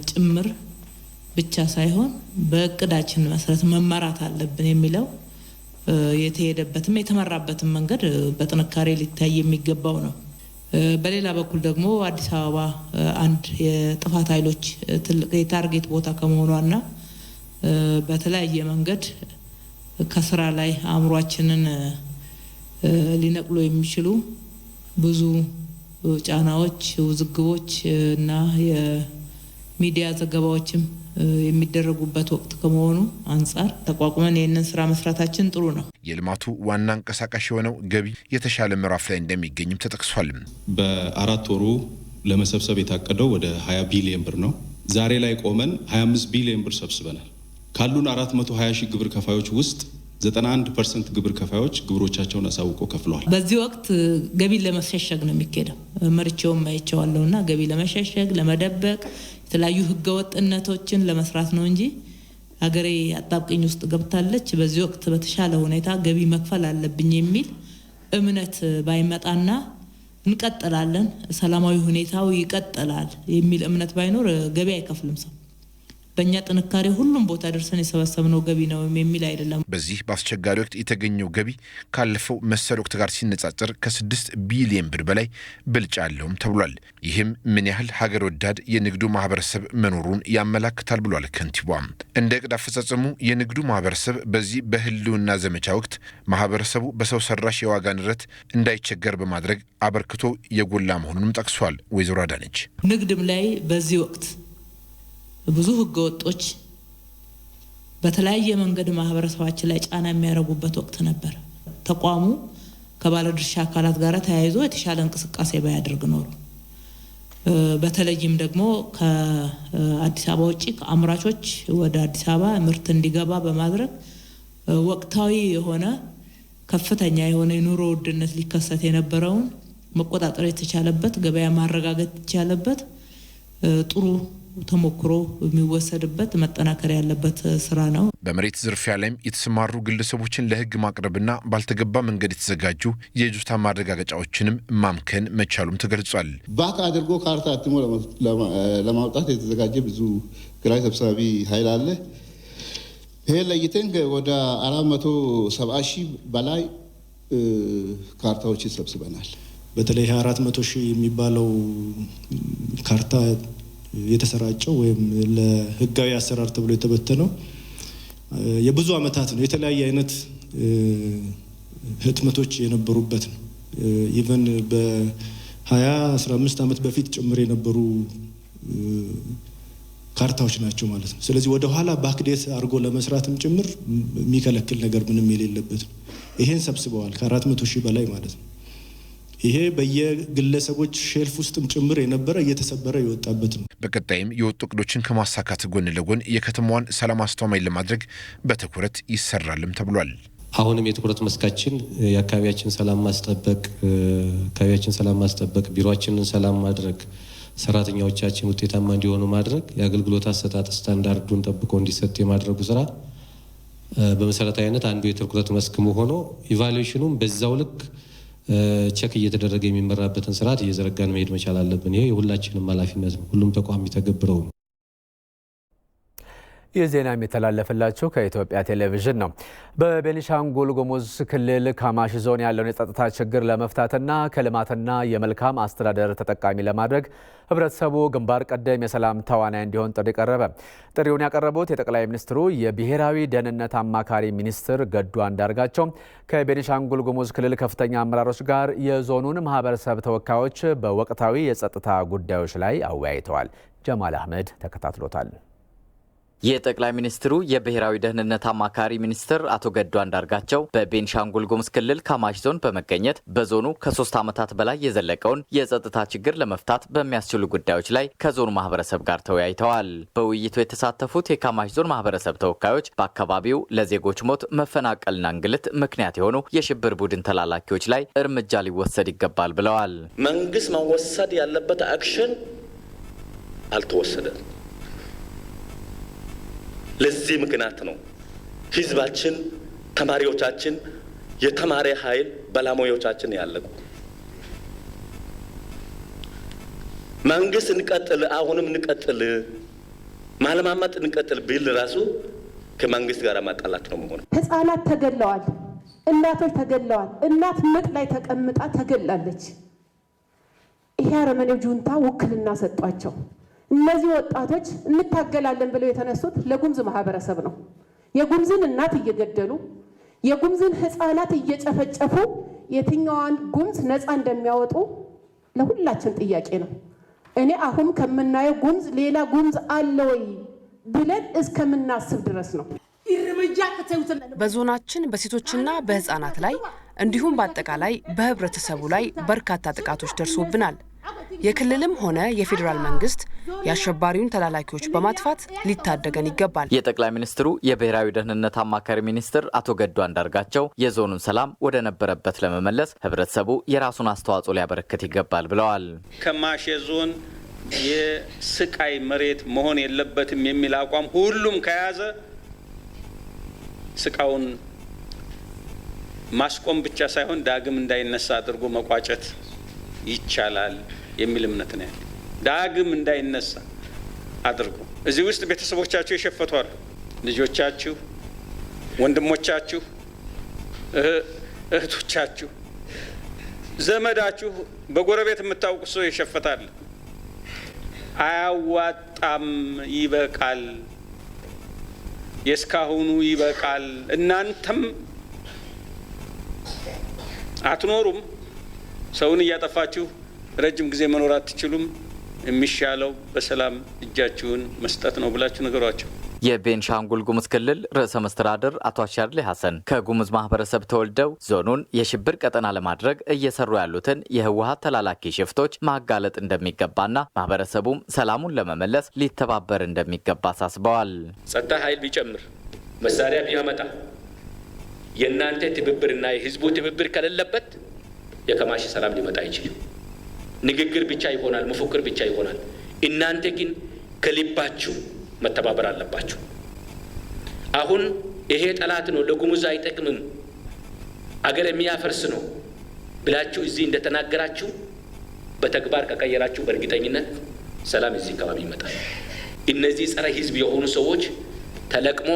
ጭምር ብቻ ሳይሆን በእቅዳችን መሰረት መመራት አለብን የሚለው የተሄደበትም የተመራበትም መንገድ በጥንካሬ ሊታይ የሚገባው ነው። በሌላ በኩል ደግሞ አዲስ አበባ አንድ የጥፋት ኃይሎች ትልቅ የታርጌት ቦታ ከመሆኗና በተለያየ መንገድ ከስራ ላይ አእምሯችንን ሊነቅሉ የሚችሉ ብዙ ጫናዎች፣ ውዝግቦች እና የሚዲያ ዘገባዎችም የሚደረጉበት ወቅት ከመሆኑ አንጻር ተቋቁመን ይህንን ስራ መስራታችን ጥሩ ነው። የልማቱ ዋና እንቀሳቃሽ የሆነው ገቢ የተሻለ ምዕራፍ ላይ እንደሚገኝም ተጠቅሷል። በ4 ወሩ ለመሰብሰብ የታቀደው ወደ 20 ቢሊዮን ብር ነው። ዛሬ ላይ ቆመን 25 ቢሊዮን ብር ሰብስበናል። ካሉን 420 ሺህ ግብር ከፋዮች ውስጥ 91% ግብር ከፋዮች ግብሮቻቸውን አሳውቀው ከፍለዋል። በዚህ ወቅት ገቢን ለመሸሸግ ነው የሚካሄደው። መርቼውም አይቼዋለሁና ገቢ ለመሸሸግ ለመደበቅ የተለያዩ ህገወጥነቶችን ለመስራት ነው እንጂ ሀገሬ አጣብቂኝ ውስጥ ገብታለች፣ በዚህ ወቅት በተሻለ ሁኔታ ገቢ መክፈል አለብኝ የሚል እምነት ባይመጣና እንቀጥላለን፣ ሰላማዊ ሁኔታው ይቀጥላል የሚል እምነት ባይኖር ገቢ አይከፍልም ሰው። በእኛ ጥንካሬ ሁሉም ቦታ ደርሰን የሰበሰብነው ገቢ ነው የሚል አይደለም። በዚህ በአስቸጋሪ ወቅት የተገኘው ገቢ ካለፈው መሰል ወቅት ጋር ሲነጻጸር ከ6 ቢሊዮን ብር በላይ ብልጫ አለውም ተብሏል። ይህም ምን ያህል ሀገር ወዳድ የንግዱ ማህበረሰብ መኖሩን ያመላክታል ብሏል ከንቲባ። እንደ እቅድ አፈጻጸሙ የንግዱ ማህበረሰብ በዚህ በህልውና ዘመቻ ወቅት ማህበረሰቡ በሰው ሰራሽ የዋጋ ንረት እንዳይቸገር በማድረግ አበርክቶ የጎላ መሆኑንም ጠቅሷል። ወይዘሮ አዳነች ንግድም ላይ በዚህ ወቅት ብዙ ህገወጦች በተለያየ መንገድ ማህበረሰባችን ላይ ጫና የሚያደርጉበት ወቅት ነበር። ተቋሙ ከባለድርሻ አካላት ጋር ተያይዞ የተሻለ እንቅስቃሴ ባያደርግ ኖሮ በተለይም ደግሞ ከአዲስ አበባ ውጪ ከአምራቾች ወደ አዲስ አበባ ምርት እንዲገባ በማድረግ ወቅታዊ የሆነ ከፍተኛ የሆነ የኑሮ ውድነት ሊከሰት የነበረውን መቆጣጠር የተቻለበት ገበያ ማረጋገጥ የተቻለበት ጥሩ ተሞክሮ የሚወሰድበት መጠናከር ያለበት ስራ ነው። በመሬት ዝርፊያ ላይም የተሰማሩ ግለሰቦችን ለህግ ማቅረብና ባልተገባ መንገድ የተዘጋጁ የይዞታ ማረጋገጫዎችንም ማምከን መቻሉም ተገልጿል። ባክ አድርጎ ካርታ አትሞ ለማውጣት የተዘጋጀ ብዙ ኪራይ ሰብሳቢ ኃይል አለ። ይሄ ለይተን ወደ 470 ሺህ በላይ ካርታዎችን ሰብስበናል። በተለይ 400 ሺህ የሚባለው ካርታ የተሰራጨው ወይም ለህጋዊ አሰራር ተብሎ የተበተነው የብዙ አመታት ነው። የተለያየ አይነት ህትመቶች የነበሩበት ነው። ኢቨን በ20-15 አመት በፊት ጭምር የነበሩ ካርታዎች ናቸው ማለት ነው። ስለዚህ ወደ ኋላ ባክዴት አድርጎ ለመስራትም ጭምር የሚከለክል ነገር ምንም የሌለበት ነው። ይሄን ሰብስበዋል ከ400 ሺህ በላይ ማለት ነው። ይሄ በየግለሰቦች ሼልፍ ውስጥም ጭምር የነበረ እየተሰበረ የወጣበት ነው። በቀጣይም የወጡ እቅዶችን ከማሳካት ጎን ለጎን የከተማዋን ሰላም አስተማማኝ ለማድረግ በትኩረት ይሰራልም ተብሏል። አሁንም የትኩረት መስካችን የአካባቢያችን ሰላም ማስጠበቅ፣ ቢሮአችንን ሰላም ማድረግ፣ ሰራተኞቻችን ውጤታማ እንዲሆኑ ማድረግ፣ የአገልግሎት አሰጣጥ ስታንዳርዱን ጠብቆ እንዲሰጥ የማድረጉ ስራ በመሰረታዊነት አንዱ የትኩረት መስክ ሆኖ ኢቫሉዌሽኑም በዛው ልክ ቸክ እየተደረገ የሚመራበትን ስርዓት እየዘረጋን መሄድ መቻል አለብን። ይሄ የሁላችንም ኃላፊነት ነው። ሁሉም ተቋም የሚተገብረው ነው። የዜና የሚተላለፍላችሁ ከኢትዮጵያ ቴሌቪዥን ነው። በቤኒሻንጉል ጉሙዝ ክልል ካማሺ ዞን ያለውን የጸጥታ ችግር ለመፍታትና ከልማትና የመልካም አስተዳደር ተጠቃሚ ለማድረግ ህብረተሰቡ ግንባር ቀደም የሰላም ተዋናይ እንዲሆን ጥሪ ቀረበ። ጥሪውን ያቀረቡት የጠቅላይ ሚኒስትሩ የብሔራዊ ደህንነት አማካሪ ሚኒስትር ገዱ አንዳርጋቸው ከቤኒሻንጉል ጉሙዝ ክልል ከፍተኛ አመራሮች ጋር የዞኑን ማህበረሰብ ተወካዮች በወቅታዊ የጸጥታ ጉዳዮች ላይ አወያይተዋል። ጀማል አህመድ ተከታትሎታል። የጠቅላይ ሚኒስትሩ የብሔራዊ ደህንነት አማካሪ ሚኒስትር አቶ ገዱ አንዳርጋቸው በቤኒሻንጉል ጉሙዝ ክልል ካማሺ ዞን በመገኘት በዞኑ ከ3 ዓመታት በላይ የዘለቀውን የጸጥታ ችግር ለመፍታት በሚያስችሉ ጉዳዮች ላይ ከዞኑ ማህበረሰብ ጋር ተወያይተዋል። በውይይቱ የተሳተፉት የካማሺ ዞን ማህበረሰብ ተወካዮች በአካባቢው ለዜጎች ሞት፣ መፈናቀልና እንግልት ምክንያት የሆኑ የሽብር ቡድን ተላላኪዎች ላይ እርምጃ ሊወሰድ ይገባል ብለዋል። መንግስት መወሰድ ያለበት አክሽን አልተወሰደም። ለዚህ ምክንያት ነው ህዝባችን፣ ተማሪዎቻችን፣ የተማሪ ኃይል ባለሙያዎቻችን ያለቁ። መንግስት እንቀጥል፣ አሁንም እንቀጥል፣ ማለማመጥ እንቀጥል ቢል ራሱ ከመንግስት ጋር ማጣላት ነው መሆኑ። ህፃናት ተገለዋል፣ እናቶች ተገለዋል። እናት ምጥ ላይ ተቀምጣ ተገላለች። ይሄ አረመኔው ጁንታ ውክልና ሰጧቸው። እነዚህ ወጣቶች እንታገላለን ብለው የተነሱት ለጉምዝ ማህበረሰብ ነው። የጉምዝን እናት እየገደሉ የጉምዝን ህፃናት እየጨፈጨፉ የትኛዋን ጉምዝ ነፃ እንደሚያወጡ ለሁላችን ጥያቄ ነው። እኔ አሁን ከምናየው ጉምዝ ሌላ ጉምዝ አለ ወይ ብለን እስከምናስብ ድረስ ነው። በዞናችን በሴቶችና በህፃናት ላይ እንዲሁም በአጠቃላይ በህብረተሰቡ ላይ በርካታ ጥቃቶች ደርሶብናል። የክልልም ሆነ የፌዴራል መንግስት የአሸባሪውን ተላላኪዎች በማጥፋት ሊታደገን ይገባል። የጠቅላይ ሚኒስትሩ የብሔራዊ ደህንነት አማካሪ ሚኒስትር አቶ ገዱ አንዳርጋቸው የዞኑን ሰላም ወደ ነበረበት ለመመለስ ህብረተሰቡ የራሱን አስተዋጽኦ ሊያበረክት ይገባል ብለዋል። ካማሺ ዞን የስቃይ መሬት መሆን የለበትም የሚል አቋም ሁሉም ከያዘ ስቃውን ማስቆም ብቻ ሳይሆን ዳግም እንዳይነሳ አድርጎ መቋጨት ይቻላል የሚል እምነት ነው ያለ። ዳግም እንዳይነሳ አድርጎ እዚህ ውስጥ ቤተሰቦቻችሁ ይሸፈቷል። ልጆቻችሁ፣ ወንድሞቻችሁ፣ እህቶቻችሁ፣ ዘመዳችሁ፣ በጎረቤት የምታውቁ ሰው ይሸፈታል። አያዋጣም፣ ይበቃል፣ የእስካሁኑ ይበቃል። እናንተም አትኖሩም። ሰውን እያጠፋችሁ ረጅም ጊዜ መኖር አትችሉም። የሚሻለው በሰላም እጃችሁን መስጠት ነው ብላችሁ ነገሯቸው። የቤኒሻንጉል ጉሙዝ ክልል ርዕሰ መስተዳድር አቶ አሻድሊ ሐሰን ከጉሙዝ ማህበረሰብ ተወልደው ዞኑን የሽብር ቀጠና ለማድረግ እየሰሩ ያሉትን የህወሓት ተላላኪ ሽፍቶች ማጋለጥ እንደሚገባና ማህበረሰቡም ሰላሙን ለመመለስ ሊተባበር እንደሚገባ አሳስበዋል። ጸጥታ ኃይል ቢጨምር፣ መሳሪያ ቢያመጣ የእናንተ ትብብርና የህዝቡ ትብብር ከሌለበት የከማሽ ሰላም ሊመጣ አይችልም። ንግግር ብቻ ይሆናል፣ መፎክር ብቻ ይሆናል። እናንተ ግን ከልባችሁ መተባበር አለባችሁ። አሁን ይሄ ጠላት ነው፣ ለጉሙዝ አይጠቅምም፣ አገር የሚያፈርስ ነው ብላችሁ እዚህ እንደተናገራችሁ በተግባር ከቀየራችሁ በእርግጠኝነት ሰላም እዚህ አካባቢ ይመጣል። እነዚህ ጸረ ህዝብ የሆኑ ሰዎች ተለቅሞ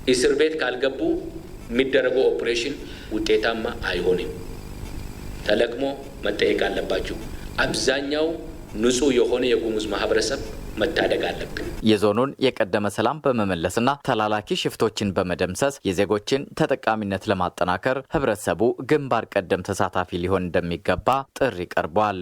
እስር ቤት ካልገቡ የሚደረገው ኦፕሬሽን ውጤታማ አይሆንም። ተለቅሞ መጠየቅ አለባችሁ። አብዛኛው ንጹህ የሆነ የጉሙዝ ማህበረሰብ መታደግ አለብን። የዞኑን የቀደመ ሰላም በመመለስና ተላላኪ ሽፍቶችን በመደምሰስ የዜጎችን ተጠቃሚነት ለማጠናከር ህብረተሰቡ ግንባር ቀደም ተሳታፊ ሊሆን እንደሚገባ ጥሪ ቀርቧል።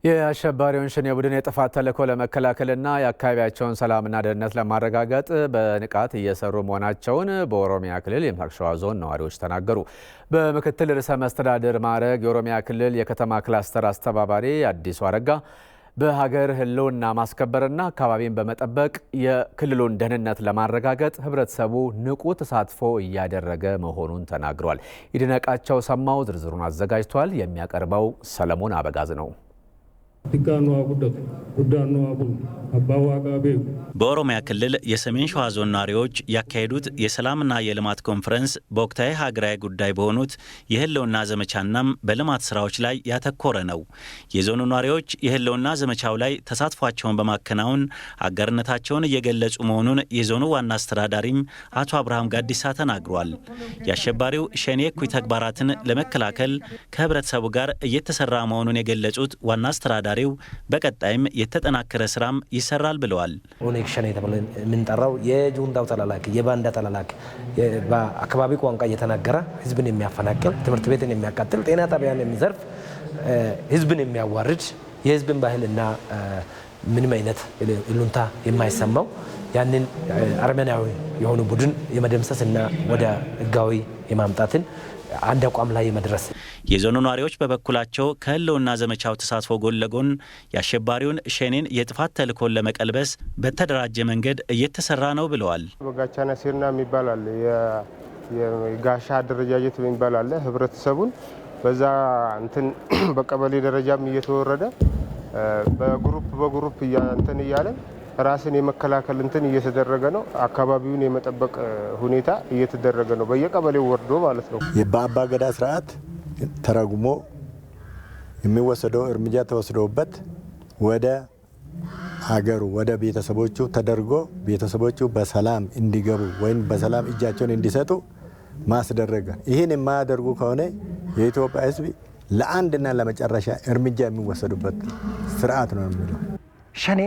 የአሸባሪውን ሸኔ ቡድን የጥፋት ተልዕኮ ለመከላከልና የአካባቢያቸውን ሰላምና ደህንነት ለማረጋገጥ በንቃት እየሰሩ መሆናቸውን በኦሮሚያ ክልል የምስራቅ ሸዋ ዞን ነዋሪዎች ተናገሩ። በምክትል ርዕሰ መስተዳድር ማዕረግ የኦሮሚያ ክልል የከተማ ክላስተር አስተባባሪ አዲሱ አረጋ በሀገር ህልውና ማስከበርና አካባቢን በመጠበቅ የክልሉን ደህንነት ለማረጋገጥ ህብረተሰቡ ንቁ ተሳትፎ እያደረገ መሆኑን ተናግሯል። ይድነቃቸው ሰማው ዝርዝሩን አዘጋጅቷል። የሚያቀርበው ሰለሞን አበጋዝ ነው። በኦሮሚያ ክልል የሰሜን ሸዋ ዞን ነዋሪዎች ያካሄዱት የሰላምና የልማት ኮንፈረንስ በወቅታዊ ሀገራዊ ጉዳይ በሆኑት የህልውና ዘመቻናም በልማት ስራዎች ላይ ያተኮረ ነው። የዞኑ ነዋሪዎች የህልውና ዘመቻው ላይ ተሳትፏቸውን በማከናወን አጋርነታቸውን እየገለጹ መሆኑን የዞኑ ዋና አስተዳዳሪም አቶ አብርሃም ጋዲሳ ተናግሯል። የአሸባሪው ሸኔ እኩይ ተግባራትን ለመከላከል ከህብረተሰቡ ጋር እየተሰራ መሆኑን የገለጹት ዋና አስተዳዳሪው በቀጣይም የተጠናከረ ስራም ይሰራል ብለዋል። ኦነግ ሸኔ ተብለን የምንጠራው የጁንታው ተላላኪ የባንዳ ተላላኪ በአካባቢ ቋንቋ እየተናገረ ህዝብን የሚያፈናቅል፣ ትምህርት ቤትን የሚያቃጥል፣ ጤና ጣቢያን የሚዘርፍ፣ ህዝብን የሚያዋርድ፣ የህዝብን ባህልና ምንም አይነት ይሉንታ የማይሰማው ያንን አርመናዊ የሆኑ ቡድን የመደምሰስና ወደ ህጋዊ የማምጣትን አንድ አቋም ላይ መድረስ። የዞኑ ነዋሪዎች በበኩላቸው ከህልውና ዘመቻው ተሳትፎ ጎን ለጎን የአሸባሪውን ሸኔን የጥፋት ተልዕኮን ለመቀልበስ በተደራጀ መንገድ እየተሰራ ነው ብለዋል። በጋቻና ሲርና የሚባል አለ፣ የጋሻ አደረጃጀት የሚባል አለ። ህብረተሰቡን በዛ እንትን በቀበሌ ደረጃም እየተወረደ በግሩፕ እንትን እያለን ራስን የመከላከል እንትን እየተደረገ ነው። አካባቢውን የመጠበቅ ሁኔታ እየተደረገ ነው፣ በየቀበሌው ወርዶ ማለት ነው። በአባ ገዳ ስርዓት ተረጉሞ የሚወሰደው እርምጃ ተወስዶበት ወደ ሀገሩ ወደ ቤተሰቦቹ ተደርጎ ቤተሰቦቹ በሰላም እንዲገቡ ወይም በሰላም እጃቸውን እንዲሰጡ ማስደረግ። ይህን የማያደርጉ ከሆነ የኢትዮጵያ ህዝብ ለአንድና ለመጨረሻ እርምጃ የሚወሰዱበት ስርዓት ነው የሚለው ሸኔ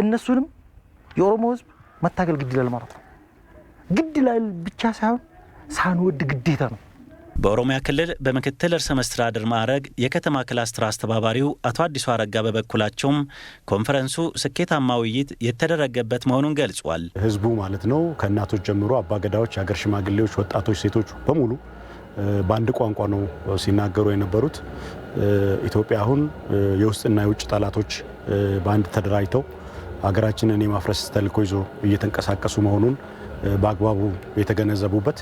እነሱንም የኦሮሞ ህዝብ መታገል ግድ ይላል ማለት ነው። ግድ ይላል ብቻ ሳይሆን ሳንወድ ግዴታ ነው። በኦሮሚያ ክልል በምክትል ርዕሰ መስተዳድር ማዕረግ የከተማ ክላስተር አስተባባሪው አቶ አዲሱ አረጋ በበኩላቸውም ኮንፈረንሱ ስኬታማ ውይይት የተደረገበት መሆኑን ገልጿል። ህዝቡ ማለት ነው ከእናቶች ጀምሮ አባገዳዎች፣ የሀገር ሽማግሌዎች፣ ወጣቶች፣ ሴቶች በሙሉ በአንድ ቋንቋ ነው ሲናገሩ የነበሩት። ኢትዮጵያ አሁን የውስጥና የውጭ ጠላቶች በአንድ ተደራጅተው ሀገራችንን የማፍረስ ተልዕኮ ይዞ እየተንቀሳቀሱ መሆኑን በአግባቡ የተገነዘቡበት፣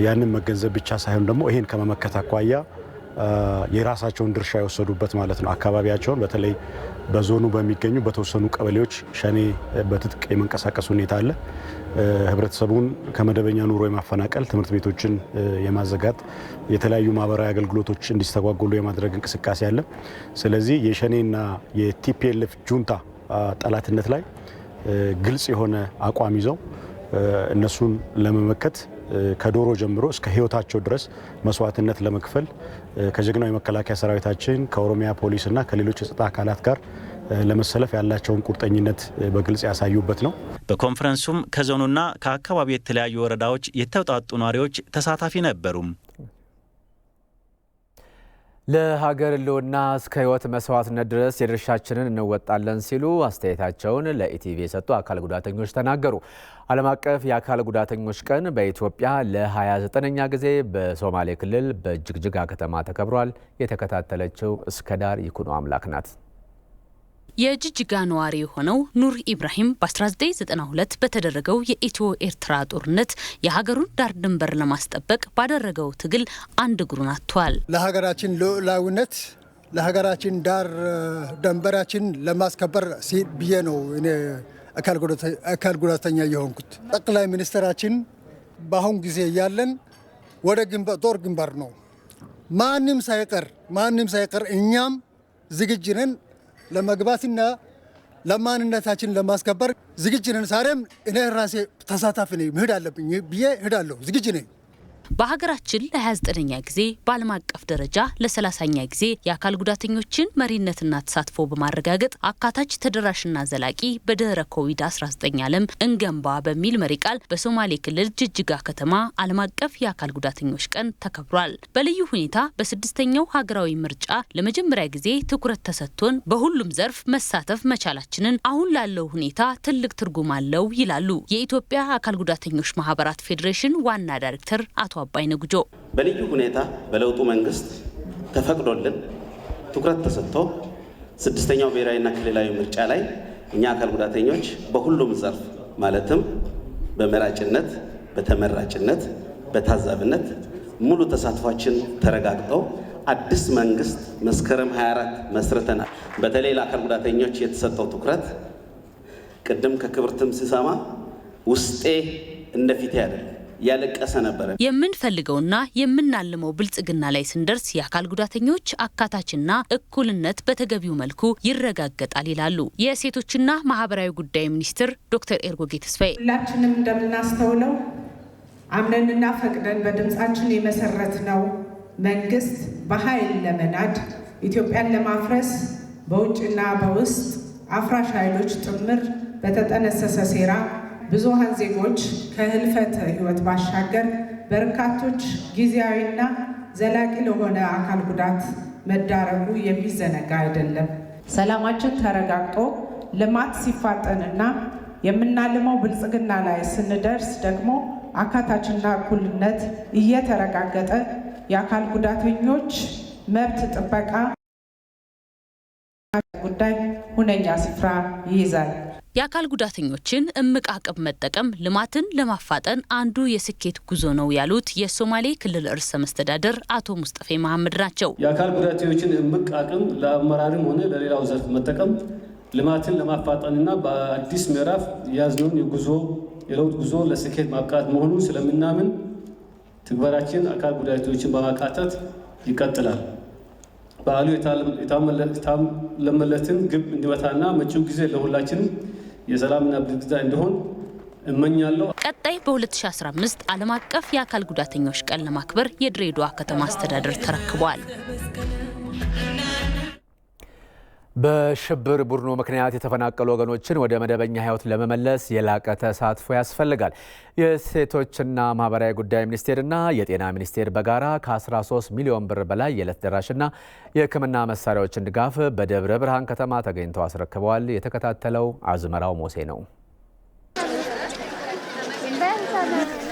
ያንን መገንዘብ ብቻ ሳይሆን ደግሞ ይሄን ከመመከት አኳያ የራሳቸውን ድርሻ የወሰዱበት ማለት ነው። አካባቢያቸውን በተለይ በዞኑ በሚገኙ በተወሰኑ ቀበሌዎች ሸኔ በትጥቅ የመንቀሳቀስ ሁኔታ አለ። ህብረተሰቡን ከመደበኛ ኑሮ የማፈናቀል፣ ትምህርት ቤቶችን የማዘጋት፣ የተለያዩ ማህበራዊ አገልግሎቶች እንዲስተጓጎሉ የማድረግ እንቅስቃሴ አለ። ስለዚህ የሸኔና የቲፒኤልኤፍ ጁንታ ጠላትነት ላይ ግልጽ የሆነ አቋም ይዘው እነሱን ለመመከት ከዶሮ ጀምሮ እስከ ህይወታቸው ድረስ መስዋዕትነት ለመክፈል ከጀግናው የመከላከያ ሰራዊታችን ከኦሮሚያ ፖሊስና ከሌሎች የጸጥታ አካላት ጋር ለመሰለፍ ያላቸውን ቁርጠኝነት በግልጽ ያሳዩበት ነው። በኮንፈረንሱም ከዞኑና ከአካባቢው የተለያዩ ወረዳዎች የተውጣጡ ነዋሪዎች ተሳታፊ ነበሩ። ለሀገር ህልውና እስከ ህይወት መስዋዕትነት ድረስ የድርሻችንን እንወጣለን ሲሉ አስተያየታቸውን ለኢቲቪ የሰጡ አካል ጉዳተኞች ተናገሩ። ዓለም አቀፍ የአካል ጉዳተኞች ቀን በኢትዮጵያ ለ29ኛ ጊዜ በሶማሌ ክልል በጅግጅጋ ከተማ ተከብሯል። የተከታተለችው እስከዳር ይኩኖ አምላክ ናት። የጅጅጋ ነዋሪ የሆነው ኑር ኢብራሂም በ1992 በተደረገው የኢትዮ ኤርትራ ጦርነት የሀገሩን ዳር ድንበር ለማስጠበቅ ባደረገው ትግል አንድ እግሩን አጥቷል። ለሀገራችን ሉዓላዊነት ለሀገራችን ዳር ድንበራችን ለማስከበር ብዬ ነው እኔ አካል ጉዳተኛ የሆንኩት። ጠቅላይ ሚኒስትራችን በአሁን ጊዜ ያለን ወደ ጦር ግንባር ነው። ማንም ሳይቀር እኛም ዝግጁ ነን ለመግባትና ለማንነታችን ለማስከበር ዝግጁ ነን። ዛሬም እኔ ራሴ ተሳታፊ ነኝ። መሄድ አለብኝ ብዬ እሄዳለሁ። ዝግጁ ነኝ። በሀገራችን ለ29ኛ ጊዜ በዓለም አቀፍ ደረጃ ለ30ኛ ጊዜ የአካል ጉዳተኞችን መሪነትና ተሳትፎ በማረጋገጥ አካታች ተደራሽና ዘላቂ በድህረ ኮቪድ-19 ዓለም እንገንባ በሚል መሪ ቃል በሶማሌ ክልል ጅጅጋ ከተማ ዓለም አቀፍ የአካል ጉዳተኞች ቀን ተከብሯል። በልዩ ሁኔታ በስድስተኛው ሀገራዊ ምርጫ ለመጀመሪያ ጊዜ ትኩረት ተሰጥቶን በሁሉም ዘርፍ መሳተፍ መቻላችንን አሁን ላለው ሁኔታ ትልቅ ትርጉም አለው ይላሉ የኢትዮጵያ አካል ጉዳተኞች ማህበራት ፌዴሬሽን ዋና ዳይሬክተር አቶ አባይነህ ጉጆ። በልዩ ሁኔታ በለውጡ መንግስት ተፈቅዶልን ትኩረት ተሰጥቶ ስድስተኛው ብሔራዊና ክልላዊ ምርጫ ላይ እኛ አካል ጉዳተኞች በሁሉም ዘርፍ ማለትም በመራጭነት፣ በተመራጭነት፣ በታዛብነት ሙሉ ተሳትፏችን ተረጋግጦ አዲስ መንግስት መስከረም 24 መስርተናል። በተለይ ለአካል ጉዳተኞች የተሰጠው ትኩረት ቅድም ከክብርትም ሲሰማ ውስጤ እንደፊት ያደለ ያለቀሰ ነበር። የምንፈልገውና የምናልመው ብልጽግና ላይ ስንደርስ የአካል ጉዳተኞች አካታችና እኩልነት በተገቢው መልኩ ይረጋገጣል ይላሉ የሴቶችና ማህበራዊ ጉዳይ ሚኒስትር ዶክተር ኤርጎጌ ተስፋዬ። ሁላችንም እንደምናስተውለው አምነንና ፈቅደን በድምጻችን የመሰረትነው መንግስት በኃይል ለመናድ ኢትዮጵያን ለማፍረስ በውጭና በውስጥ አፍራሽ ኃይሎች ጥምር በተጠነሰሰ ሴራ ብዙሃን ዜጎች ከህልፈተ ህይወት ባሻገር በርካቶች ጊዜያዊና ዘላቂ ለሆነ አካል ጉዳት መዳረጉ የሚዘነጋ አይደለም። ሰላማችን ተረጋግጦ ልማት ሲፋጠንና የምናልመው ብልጽግና ላይ ስንደርስ ደግሞ አካታችና እኩልነት እየተረጋገጠ የአካል ጉዳተኞች መብት ጥበቃ ጉዳይ ሁነኛ ስፍራ ይይዛል። የአካል ጉዳተኞችን እምቅ አቅም መጠቀም ልማትን ለማፋጠን አንዱ የስኬት ጉዞ ነው ያሉት የሶማሌ ክልል ርዕሰ መስተዳድር አቶ ሙስጠፌ መሐመድ ናቸው። የአካል ጉዳተኞችን እምቅ አቅም ለአመራርም ሆነ ለሌላው ዘርፍ መጠቀም ልማትን ለማፋጠንና በአዲስ ምዕራፍ የያዝነውን የለውጥ ጉዞ ለስኬት ማብቃት መሆኑን ስለምናምን ትግበራችን አካል ጉዳተኞችን በማካተት ይቀጥላል። በዓሉ የታለመለትን ግብ እንዲመታና መጪው ጊዜ ለሁላችንም የሰላምና ብልጽግና እንዲሆን እመኛለሁ። ቀጣይ በ2015 ዓለም አቀፍ የአካል ጉዳተኞች ቀን ለማክበር የድሬዳዋ ከተማ አስተዳደር ተረክቧል። በሽብር ቡድኑ ምክንያት የተፈናቀሉ ወገኖችን ወደ መደበኛ ሕይወት ለመመለስ የላቀ ተሳትፎ ያስፈልጋል። የሴቶችና ማህበራዊ ጉዳይ ሚኒስቴርና የጤና ሚኒስቴር በጋራ ከ13 ሚሊዮን ብር በላይ የዕለት ደራሽና የሕክምና መሳሪያዎችን ድጋፍ በደብረ ብርሃን ከተማ ተገኝተው አስረክበዋል። የተከታተለው አዝመራው ሞሴ ነው።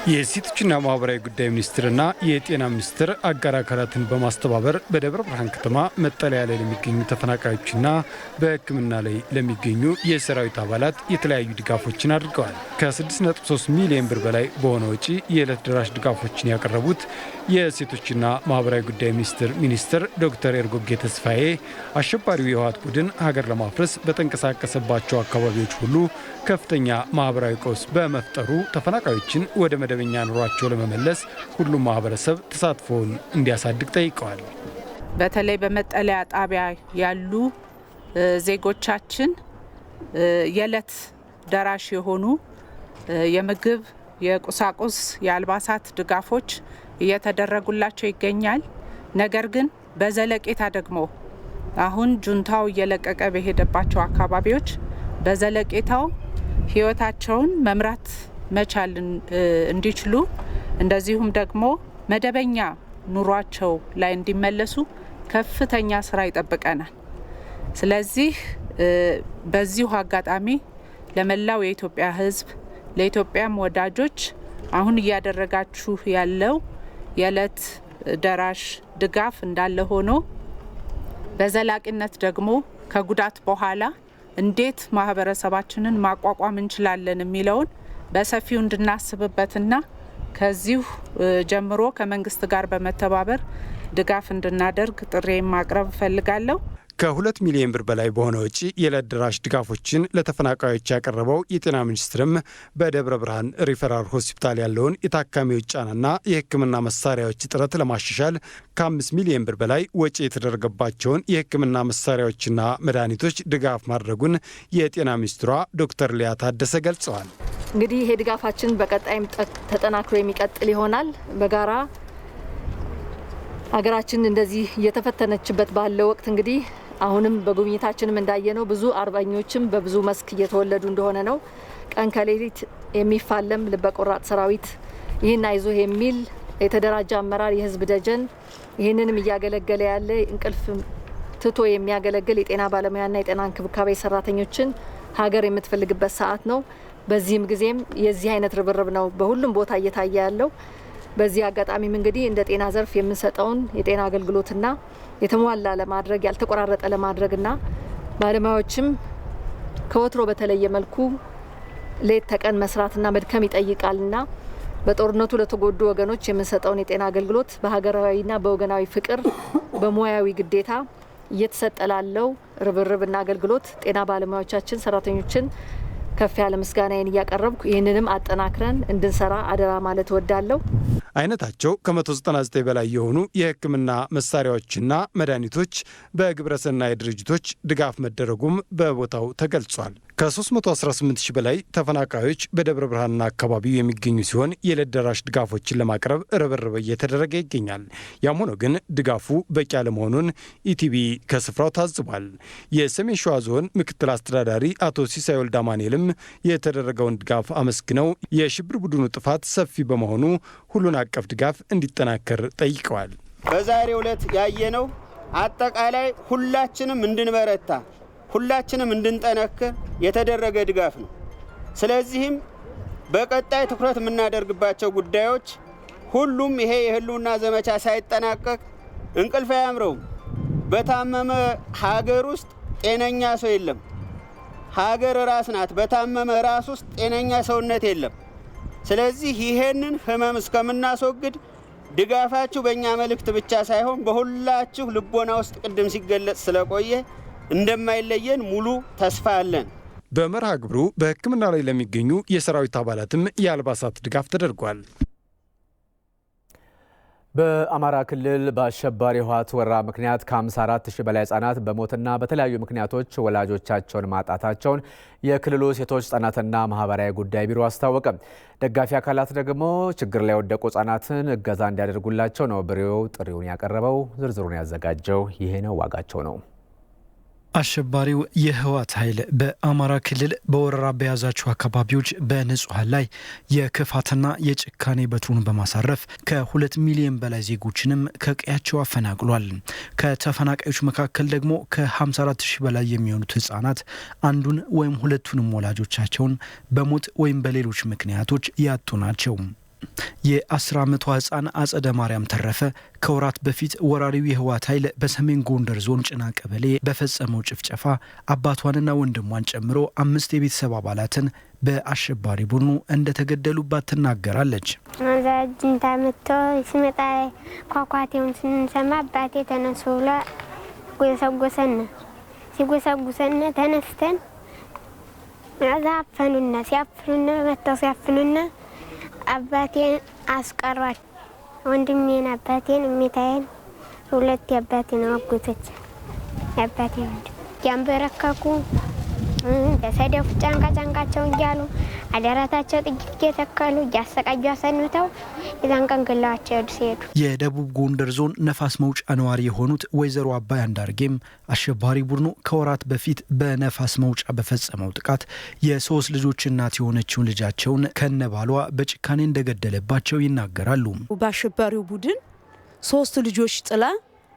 የሴቶችና ማህበራዊ ጉዳይ ሚኒስቴርና የጤና ሚኒስቴር አጋር አካላትን በማስተባበር በደብረ ብርሃን ከተማ መጠለያ ላይ ለሚገኙ ተፈናቃዮችና በሕክምና ላይ ለሚገኙ የሰራዊት አባላት የተለያዩ ድጋፎችን አድርገዋል። ከ6.3 ሚሊዮን ብር በላይ በሆነ ወጪ የዕለት ደራሽ ድጋፎችን ያቀረቡት የሴቶችና ማህበራዊ ጉዳይ ሚኒስትር ዶክተር ኤርጎጌ ተስፋዬ አሸባሪው የህወሓት ቡድን ሀገር ለማፍረስ በተንቀሳቀሰባቸው አካባቢዎች ሁሉ ከፍተኛ ማህበራዊ ቀውስ በመፍጠሩ ተፈናቃዮችን ወደ መደበኛ ኑሯቸው ለመመለስ ሁሉም ማህበረሰብ ተሳትፎውን እንዲያሳድግ ጠይቀዋል። በተለይ በመጠለያ ጣቢያ ያሉ ዜጎቻችን የዕለት ደራሽ የሆኑ የምግብ፣ የቁሳቁስ፣ የአልባሳት ድጋፎች እየተደረጉላቸው ይገኛል። ነገር ግን በዘለቄታ ደግሞ አሁን ጁንታው እየለቀቀ በሄደባቸው አካባቢዎች በዘለቄታው ህይወታቸውን መምራት መቻል እንዲችሉ እንደዚሁም ደግሞ መደበኛ ኑሯቸው ላይ እንዲመለሱ ከፍተኛ ስራ ይጠብቀናል። ስለዚህ በዚሁ አጋጣሚ ለመላው የኢትዮጵያ ህዝብ፣ ለኢትዮጵያም ወዳጆች አሁን እያደረጋችሁ ያለው የዕለት ደራሽ ድጋፍ እንዳለ ሆኖ በዘላቂነት ደግሞ ከጉዳት በኋላ እንዴት ማህበረሰባችንን ማቋቋም እንችላለን የሚለውን በሰፊው እንድናስብበትና ከዚሁ ጀምሮ ከመንግስት ጋር በመተባበር ድጋፍ እንድናደርግ ጥሪ ማቅረብ ፈልጋለሁ። ከ2 ሚሊዮን ብር በላይ በሆነ ወጪ የዕለት ደራሽ ድጋፎችን ለተፈናቃዮች ያቀረበው የጤና ሚኒስቴርም በደብረ ብርሃን ሪፈራል ሆስፒታል ያለውን የታካሚዎች ጫናና የሕክምና መሳሪያዎች እጥረት ለማሻሻል ከ5 ሚሊዮን ብር በላይ ወጪ የተደረገባቸውን የሕክምና መሳሪያዎችና መድኃኒቶች ድጋፍ ማድረጉን የጤና ሚኒስትሯ ዶክተር ሊያ ታደሰ ገልጸዋል። እንግዲህ ይሄ ድጋፋችን በቀጣይም ተጠናክሮ የሚቀጥል ይሆናል። በጋራ ሀገራችን እንደዚህ እየተፈተነችበት ባለው ወቅት እንግዲህ አሁንም በጉብኝታችንም እንዳየነው ብዙ አርበኞችም በብዙ መስክ እየተወለዱ እንደሆነ ነው። ቀን ከሌሊት የሚፋለም ልበቆራጥ ሰራዊት ይህን አይዞህ የሚል የተደራጀ አመራር የህዝብ ደጀን ይህንንም እያገለገለ ያለ እንቅልፍ ትቶ የሚያገለግል የጤና ባለሙያና የጤና እንክብካቤ ሰራተኞችን ሀገር የምትፈልግበት ሰዓት ነው። በዚህም ጊዜም የዚህ አይነት ርብርብ ነው በሁሉም ቦታ እየታየ ያለው። በዚህ አጋጣሚም እንግዲህ እንደ ጤና ዘርፍ የምንሰጠውን የጤና አገልግሎትና የተሟላ ለማድረግ ያልተቆራረጠ ለማድረግና ባለሙያዎችም ከወትሮ በተለየ መልኩ ሌት ተቀን መስራትና መድከም ይጠይቃልና በጦርነቱ ለተጎዱ ወገኖች የምንሰጠውን የጤና አገልግሎት በሀገራዊና በወገናዊ ፍቅር በሙያዊ ግዴታ እየተሰጠ ላለው ርብርብና አገልግሎት ጤና ባለሙያዎቻችን ሰራተኞችን ከፍ ያለ ምስጋናዬን እያቀረብኩ ይህንንም አጠናክረን እንድንሰራ አደራ ማለት እወዳለሁ። አይነታቸው ከ199 በላይ የሆኑ የሕክምና መሳሪያዎችና መድኃኒቶች በግብረሰናይ ድርጅቶች ድጋፍ መደረጉም በቦታው ተገልጿል። ከ318 ሺህ በላይ ተፈናቃዮች በደብረ ብርሃንና አካባቢው የሚገኙ ሲሆን የዕለት ደራሽ ድጋፎችን ለማቅረብ ርብርብ እየተደረገ ይገኛል። ያም ሆኖ ግን ድጋፉ በቂ አለመሆኑን ኢቲቪ ከስፍራው ታዝቧል። የሰሜን ሸዋ ዞን ምክትል አስተዳዳሪ አቶ ሲሳይ ወልዳ ማኔልም የተደረገውን ድጋፍ አመስግነው የሽብር ቡድኑ ጥፋት ሰፊ በመሆኑ ሁሉን አቀፍ ድጋፍ እንዲጠናከር ጠይቀዋል። በዛሬው ዕለት ያየነው አጠቃላይ ሁላችንም እንድንበረታ ሁላችንም እንድንጠነክር የተደረገ ድጋፍ ነው። ስለዚህም በቀጣይ ትኩረት የምናደርግባቸው ጉዳዮች ሁሉም ይሄ የህልውና ዘመቻ ሳይጠናቀቅ እንቅልፍ አያምረውም። በታመመ ሀገር ውስጥ ጤነኛ ሰው የለም። ሀገር ራስ ናት። በታመመ ራስ ውስጥ ጤነኛ ሰውነት የለም። ስለዚህ ይሄንን ህመም እስከምናስወግድ ድጋፋችሁ በእኛ መልእክት ብቻ ሳይሆን በሁላችሁ ልቦና ውስጥ ቅድም ሲገለጽ ስለቆየ እንደማይለየን ሙሉ ተስፋ አለን። በመርሃ ግብሩ በሕክምና ላይ ለሚገኙ የሰራዊት አባላትም የአልባሳት ድጋፍ ተደርጓል። በአማራ ክልል በአሸባሪ ህወሓት ወረራ ምክንያት ከ54 ሺህ በላይ ህጻናት በሞትና በተለያዩ ምክንያቶች ወላጆቻቸውን ማጣታቸውን የክልሉ ሴቶች ህጻናትና ማህበራዊ ጉዳይ ቢሮ አስታወቀ። ደጋፊ አካላት ደግሞ ችግር ላይ የወደቁ ህጻናትን እገዛ እንዲያደርጉላቸው ነው ቢሮው ጥሪውን ያቀረበው። ዝርዝሩን ያዘጋጀው ይሄ ነው ዋጋቸው ነው። አሸባሪው የህወሓት ኃይል በአማራ ክልል በወረራ በያዛቸው አካባቢዎች በንጹሐን ላይ የክፋትና የጭካኔ በትሩን በማሳረፍ ከ2 ሚሊዮን በላይ ዜጎችንም ከቀያቸው አፈናቅሏል። ከተፈናቃዮች መካከል ደግሞ ከ54 ሺህ በላይ የሚሆኑት ህጻናት አንዱን ወይም ሁለቱንም ወላጆቻቸውን በሞት ወይም በሌሎች ምክንያቶች ያጡ ናቸው። የ10 ዓመቷ ህፃን አጸደ ማርያም ተረፈ ከወራት በፊት ወራሪው የህወሓት ኃይል በሰሜን ጎንደር ዞን ጭና ቀበሌ በፈጸመው ጭፍጨፋ አባቷንና ወንድሟን ጨምሮ 5 የቤተሰብ አባላትን በአሸባሪ ቡድኑ እንደተገደሉባት ትናገራለች። ማዛጅን ታመቶ ሲመጣ ኳኳቴውን ስንሰማ አባቴ ተነሱ ብሎ ሲጎሰጉሰን ተነስተን አዛፈኑና ሲያፍኑና መተው ሲያፍኑና አባቴን አስቀሯል። ወንድሜን አባቴን እሚታየን ሁለት የአባቴን አጎቶች የአባቴ ወንድም ያንበረከኩ በሰደፉ ጫንቃቸው እያሉ አደራታቸው ጥቂት እየተከሉ እያሰቃዩ አሰንብተው የዛን ቀን ገላቸው ሲሄዱ የደቡብ ጎንደር ዞን ነፋስ መውጫ ነዋሪ የሆኑት ወይዘሮ አባይ አንዳርጌም አሸባሪ ቡድኑ ከወራት በፊት በነፋስ መውጫ በፈጸመው ጥቃት የ3 ልጆች እናት የሆነችውን ልጃቸውን ከነባሏ በጭካኔ እንደገደለባቸው ይናገራሉ። በአሸባሪው ቡድን 3 ልጆች ጥላ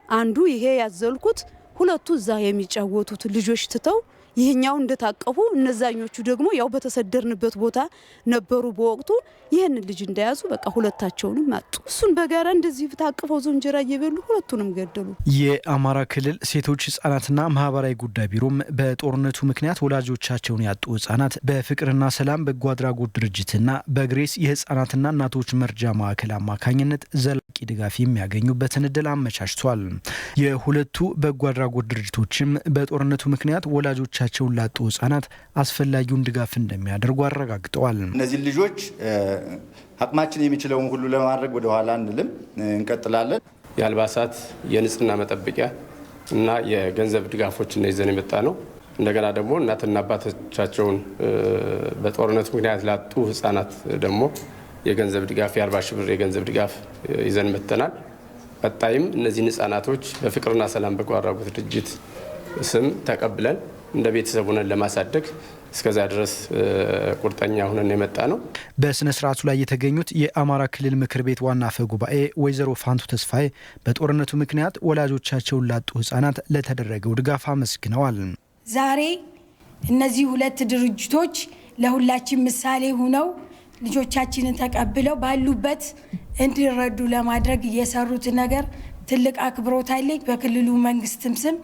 አንዱ ይሄ ያዘልኩት 2 እዛ የሚጫወቱት ልጆች ትተው ይህኛው እንደታቀፉ እነዛኞቹ ደግሞ ያው በተሰደርንበት ቦታ ነበሩ በወቅቱ ይህን ልጅ እንደያዙ በቃ ሁለታቸውንም አጡ። እሱን በጋራ እንደዚህ ታቅፈው እንጀራ እየበሉ ሁለቱንም ገደሉ። የአማራ ክልል ሴቶች ህጻናትና ማህበራዊ ጉዳይ ቢሮም በጦርነቱ ምክንያት ወላጆቻቸውን ያጡ ህጻናት በፍቅርና ሰላም በጎ አድራጎት ድርጅትና በግሬስ የህጻናትና እናቶች መርጃ ማዕከል አማካኝነት ዘላቂ ድጋፍ የሚያገኙበትን እድል አመቻችቷል። የሁለቱ በጎ አድራጎት ድርጅቶችም በጦርነቱ ምክንያት ወላጆቻቸውን ላጡ ህጻናት አስፈላጊውን ድጋፍ እንደሚያደርጉ አረጋግጠዋል። እነዚህ ልጆች አቅማችን የሚችለውን ሁሉ ለማድረግ ወደ ኋላ አንልም፣ እንቀጥላለን። የአልባሳት የንጽህና መጠበቂያ እና የገንዘብ ድጋፎችን ይዘን የመጣ ነው። እንደገና ደግሞ እናትና አባቶቻቸውን በጦርነቱ ምክንያት ላጡ ህጻናት ደግሞ የገንዘብ ድጋፍ የ40 ሺህ ብር የገንዘብ ድጋፍ ይዘን መጥተናል። ቀጣይም እነዚህን ህጻናቶች በፍቅርና ሰላም በጎ አድራጎት ድርጅት ስም ተቀብለን እንደ ቤተሰብ ሆነን ለማሳደግ እስከዛ ድረስ ቁርጠኛ ሆነን የመጣ ነው። በስነ ስርዓቱ ላይ የተገኙት የአማራ ክልል ምክር ቤት ዋና አፈ ጉባኤ ወይዘሮ ፋንቱ ተስፋዬ በጦርነቱ ምክንያት ወላጆቻቸውን ላጡ ህጻናት ለተደረገው ድጋፍ አመስግነዋል። ዛሬ እነዚህ ሁለት ድርጅቶች ለሁላችን ምሳሌ ሆነው ልጆቻችንን ተቀብለው ባሉበት እንዲረዱ ለማድረግ እየሰሩት ነገር ትልቅ አክብሮት አለኝ። በክልሉ መንግስትም ስም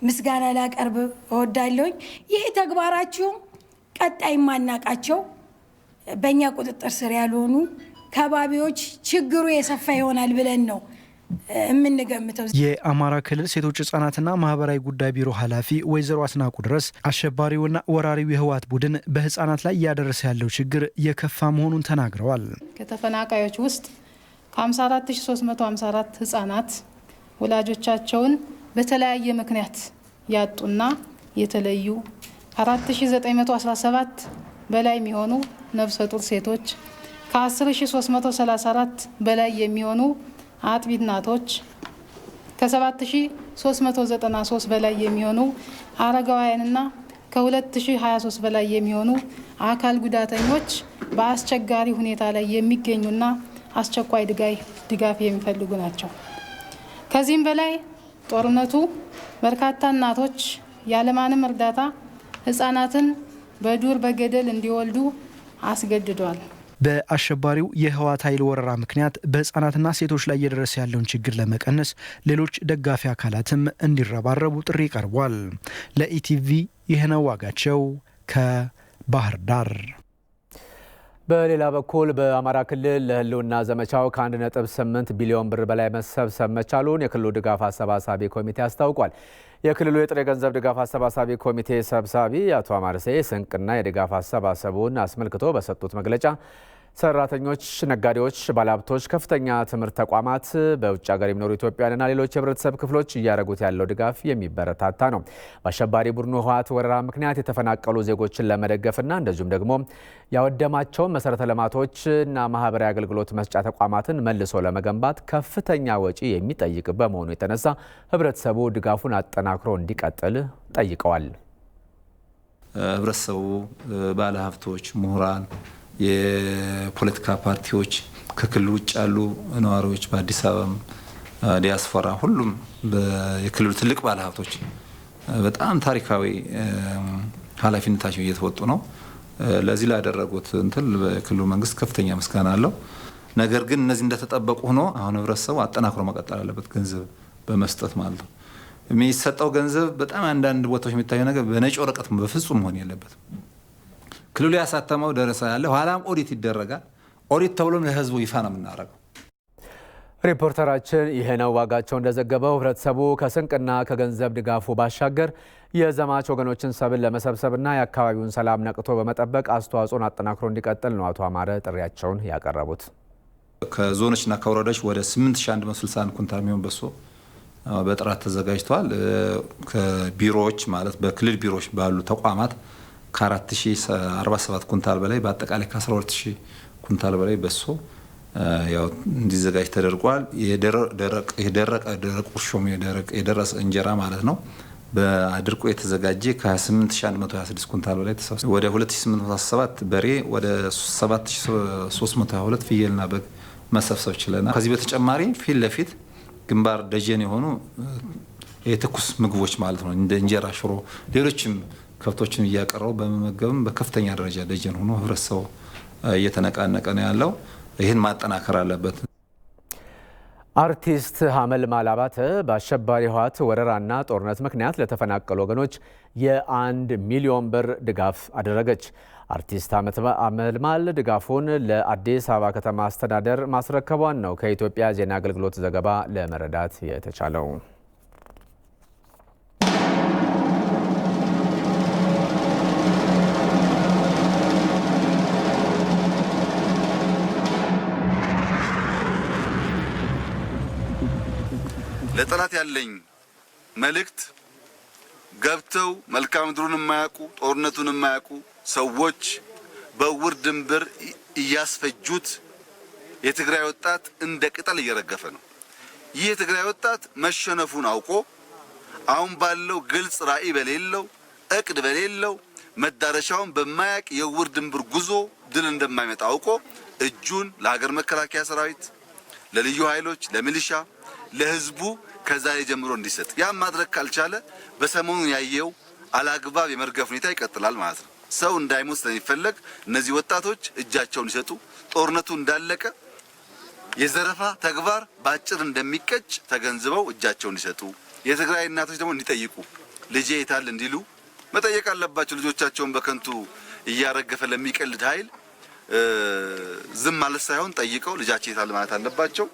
ምስጋና ላቀርብ እወዳለሁኝ። ይህ ተግባራችሁ ቀጣይ ማናቃቸው በእኛ ቁጥጥር ስር ያልሆኑ ከባቢዎች ችግሩ የሰፋ ይሆናል ብለን ነው የምንገምተው። የአማራ ክልል ሴቶች ህጻናትና ማህበራዊ ጉዳይ ቢሮ ኃላፊ ወይዘሮ አስናቁ ድረስ አሸባሪውና ወራሪው የህወሓት ቡድን በህጻናት ላይ እያደረሰ ያለው ችግር የከፋ መሆኑን ተናግረዋል። ከተፈናቃዮች ውስጥ ከ54354 ህጻናት ወላጆቻቸውን በተለያየ ምክንያት ያጡና የተለዩ 4917 በላይ የሚሆኑ ነፍሰ ጡር ሴቶች ከ10334 በላይ የሚሆኑ አጥቢ እናቶች ከ7393 በላይ የሚሆኑ አረጋውያንና ከ2023 በላይ የሚሆኑ አካል ጉዳተኞች በአስቸጋሪ ሁኔታ ላይ የሚገኙና አስቸኳይ ድጋፍ የሚፈልጉ ናቸው። ከዚህም በላይ ጦርነቱ በርካታ እናቶች ያለማንም እርዳታ ህጻናትን በዱር በገደል እንዲወልዱ አስገድዷል። በአሸባሪው የህወሓት ኃይል ወረራ ምክንያት በህጻናትና ሴቶች ላይ እየደረሰ ያለውን ችግር ለመቀነስ ሌሎች ደጋፊ አካላትም እንዲረባረቡ ጥሪ ቀርቧል። ለኢቲቪ ይህነው ዋጋቸው ከባህር ዳር። በሌላ በኩል በአማራ ክልል ለህልውና ዘመቻው ከ1.8 ቢሊዮን ብር በላይ መሰብሰብ መቻሉን የክልሉ ድጋፍ አሰባሳቢ ኮሚቴ አስታውቋል። የክልሉ የጥሬ ገንዘብ ድጋፍ አሰባሳቢ ኮሚቴ ሰብሳቢ አቶ አማርሴ ስንቅና የድጋፍ አሰባሰቡን አስመልክቶ በሰጡት መግለጫ ሰራተኞች፣ ነጋዴዎች፣ ባለሀብቶች፣ ከፍተኛ ትምህርት ተቋማት፣ በውጭ ሀገር የሚኖሩ ኢትዮጵያውያንና ሌሎች የህብረተሰብ ክፍሎች እያደረጉት ያለው ድጋፍ የሚበረታታ ነው። በአሸባሪ ቡድኑ ህወሓት ወረራ ምክንያት የተፈናቀሉ ዜጎችን ለመደገፍና እንደዚሁም ደግሞ ያወደማቸውን መሰረተ ልማቶችና ማህበራዊ አገልግሎት መስጫ ተቋማትን መልሶ ለመገንባት ከፍተኛ ወጪ የሚጠይቅ በመሆኑ የተነሳ ህብረተሰቡ ድጋፉን አጠናክሮ እንዲቀጥል ጠይቀዋል። ህብረተሰቡ፣ ባለሀብቶች፣ ምሁራን፣ የፖለቲካ ፓርቲዎች፣ ከክልል ውጭ ያሉ ነዋሪዎች፣ በአዲስ አበባ ዲያስፖራ፣ ሁሉም የክልሉ ትልቅ ባለሀብቶች በጣም ታሪካዊ ኃላፊነታቸው እየተወጡ ነው። ለዚህ ላደረጉት በክልሉ መንግስት ከፍተኛ ምስጋና አለው። ነገር ግን እነዚህ እንደተጠበቁ ሆኖ አሁን ህብረተሰቡ አጠናክሮ መቀጠል አለበት፣ ገንዘብ በመስጠት ማለት ነው። የሚሰጠው ገንዘብ በጣም አንዳንድ ቦታዎች የሚታየው ነገር በነጭ ወረቀት በፍጹም መሆን የለበትም። ክልሉ ያሳተመው ደረሰ ያለ ኋላም ኦዲት ይደረጋል። ኦዲት ተብሎም ለህዝቡ ይፋ ነው የምናደርገው። ሪፖርተራችን ይሄነው ዋጋቸው እንደዘገበው ህብረተሰቡ ከስንቅና ከገንዘብ ድጋፉ ባሻገር የዘማች ወገኖችን ሰብል ለመሰብሰብና የአካባቢውን ሰላም ነቅቶ በመጠበቅ አስተዋጽኦን አጠናክሮ እንዲቀጥል ነው አቶ አማረ ጥሪያቸውን ያቀረቡት። ከዞኖችና ከወረዳዎች ወደ 8161 ኩንታል የሚሆን በሶ በጥራት ተዘጋጅቷል። ከቢሮዎች ማለት በክልል ቢሮዎች ባሉ ተቋማት ከ4047 ኩንታል በላይ በአጠቃላይ ከ12000 ኩንታል በላይ በሶ ያው እንዲዘጋጅ ተደርጓል። የደረቀ ቁርሾ የደረሰ እንጀራ ማለት ነው በአድርቆ የተዘጋጀ ከ28126 ኩንታል በላይ ተሰብስቧል። ወደ 2817 በሬ፣ ወደ 7322 ፍየልና በግ መሰብሰብ ችለናል። ከዚህ በተጨማሪ ፊት ለፊት ግንባር ደጀን የሆኑ የትኩስ ምግቦች ማለት ነው እንደ እንጀራ፣ ሽሮ፣ ሌሎችም ከብቶችን እያቀረቡ በመመገብም በከፍተኛ ደረጃ ደጀን ሆኖ ህብረተሰቡ እየተነቃነቀ ነው ያለው። ይህን ማጠናከር አለበት። አርቲስት ሀመልማል አባተ በአሸባሪ ህወሓት ወረራና ጦርነት ምክንያት ለተፈናቀሉ ወገኖች የ1 ሚሊዮን ብር ድጋፍ አደረገች። አርቲስት ሀመልማል ድጋፉን ለአዲስ አበባ ከተማ አስተዳደር ማስረከቧን ነው ከኢትዮጵያ ዜና አገልግሎት ዘገባ ለመረዳት የተቻለው። ለጠላት ያለኝ መልእክት ገብተው መልካም ምድሩን የማያውቁ ጦርነቱን የማያውቁ ሰዎች በውር ድንበር እያስፈጁት የትግራይ ወጣት እንደ ቅጠል እየረገፈ ነው። ይህ የትግራይ ወጣት መሸነፉን አውቆ አሁን ባለው ግልጽ ራዕይ በሌለው እቅድ በሌለው መዳረሻውን በማያውቅ የውር ድንበር ጉዞ ድል እንደማይመጣ አውቆ እጁን ለሀገር መከላከያ ሰራዊት፣ ለልዩ ኃይሎች፣ ለሚሊሻ፣ ለህዝቡ ከዛሬ ጀምሮ እንዲሰጥ ያ ማድረግ ካልቻለ በሰሞኑ ያየው አላግባብ የመርገፍ ሁኔታ ይቀጥላል ማለት ነው። ሰው እንዳይሞት ስለሚፈለግ እነዚህ ወጣቶች እጃቸውን ይሰጡ። ጦርነቱ እንዳለቀ የዘረፋ ተግባር ባጭር እንደሚቀጭ ተገንዝበው እጃቸውን እንዲሰጡ፣ የትግራይ እናቶች ደግሞ እንዲጠይቁ ልጄ የታል እንዲሉ መጠየቅ አለባቸው። ልጆቻቸውን በከንቱ እያረገፈ ለሚቀልድ ኃይል ዝም ማለት ሳይሆን ጠይቀው ልጃቸው የታል ማለት አለባቸው።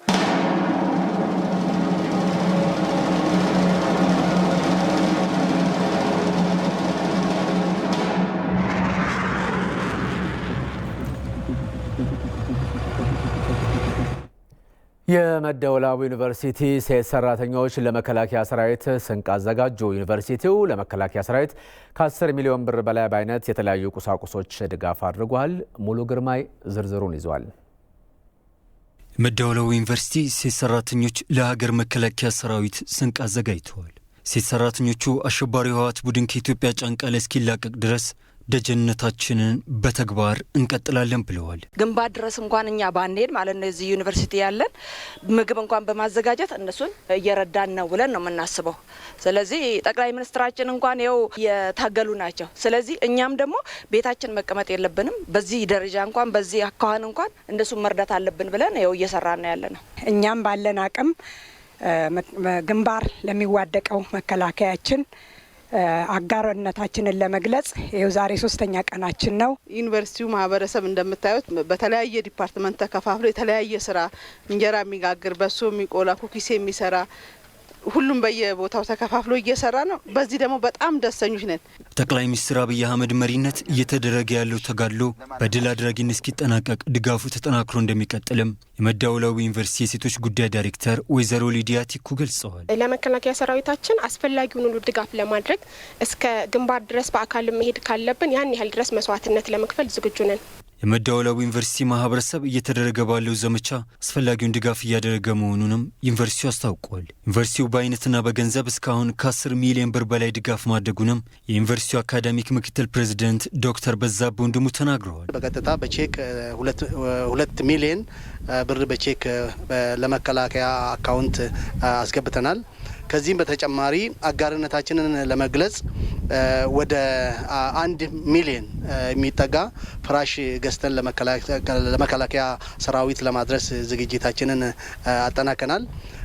የመደወላቡ ዩኒቨርሲቲ ሴት ሰራተኞች ለመከላከያ ሰራዊት ስንቅ አዘጋጁ። ዩኒቨርሲቲው ለመከላከያ ሰራዊት ከ10 ሚሊዮን ብር በላይ በአይነት የተለያዩ ቁሳቁሶች ድጋፍ አድርጓል። ሙሉ ግርማይ ዝርዝሩን ይዟል። መደወላቡ ዩኒቨርሲቲ ሴት ሰራተኞች ለሀገር መከላከያ ሰራዊት ስንቅ አዘጋጅተዋል። ሴት ሰራተኞቹ አሸባሪው ህወሓት ቡድን ከኢትዮጵያ ጫንቃ ላይ እስኪላቀቅ ድረስ ደጀነታችንን በተግባር እንቀጥላለን ብለዋል። ግንባር ድረስ እንኳን እኛ ባንሄድ ማለት ነው እዚህ ዩኒቨርሲቲ ያለን ምግብ እንኳን በማዘጋጀት እነሱን እየረዳን ነው ብለን ነው የምናስበው። ስለዚህ ጠቅላይ ሚኒስትራችን እንኳን ይኸው እየታገሉ ናቸው። ስለዚህ እኛም ደግሞ ቤታችን መቀመጥ የለብንም። በዚህ ደረጃ እንኳን በዚህ አካባቢ እንኳን እነሱን መርዳት አለብን ብለን ይኸው እየሰራን ነው ያለነው። እኛም ባለን አቅም ግንባር ለሚዋደቀው መከላከያችን አጋርነታችንን ለመግለጽ ይኸው ዛሬ 3ኛ ቀናችን ነው። ዩኒቨርሲቲው ማህበረሰብ እንደምታዩት በተለያየ ዲፓርትመንት ተከፋፍሎ የተለያየ ስራ እንጀራ የሚጋግር፣ በሶ የሚቆላ፣ ኩኪስ የሚሰራ ሁሉም በየቦታው ተከፋፍሎ እየሰራ ነው። በዚህ ደግሞ በጣም ደስተኞች ነን። ጠቅላይ ሚኒስትር አብይ አህመድ መሪነት እየተደረገ ያለው ተጋድሎ በድል አድራጊነት እስኪጠናቀቅ ድጋፉ ተጠናክሮ እንደሚቀጥልም የመደወላቡ ዩኒቨርሲቲ የሴቶች ጉዳይ ዳይሬክተር ወይዘሮ ሊዲያ ቲኩ ገልጸዋል። ለመከላከያ ሰራዊታችን አስፈላጊውን ሁሉ ድጋፍ ለማድረግ እስከ ግንባር ድረስ በአካል መሄድ ካለብን ያን ያህል ድረስ መስዋዕትነት ለመክፈል ዝግጁ ነን። የመደወላቡ ዩኒቨርሲቲ ማህበረሰብ እየተደረገ ባለው ዘመቻ አስፈላጊውን ድጋፍ እያደረገ መሆኑንም ዩኒቨርሲቲው አስታውቋል። ዩኒቨርሲቲው በአይነትና በገንዘብ እስካሁን ከ10 ሚሊዮን ብር በላይ ድጋፍ ማድረጉንም የዩኒቨርሲቲው አካዳሚክ ምክትል ፕሬዚደንት ዶክተር በዛብህ ወንድሙ ተናግረዋል። በቀጥታ በቼክ 2 ሚሊዮን ብር በቼክ ለመከላከያ አካውንት አስገብተናል። ከዚህም በተጨማሪ አጋርነታችንን ለመግለጽ ወደ 1 ሚሊዮን የሚጠጋ ፍራሽ ገዝተን ለመከላከያ ሰራዊት ለማድረስ ዝግጅታችንን አጠናቀናል።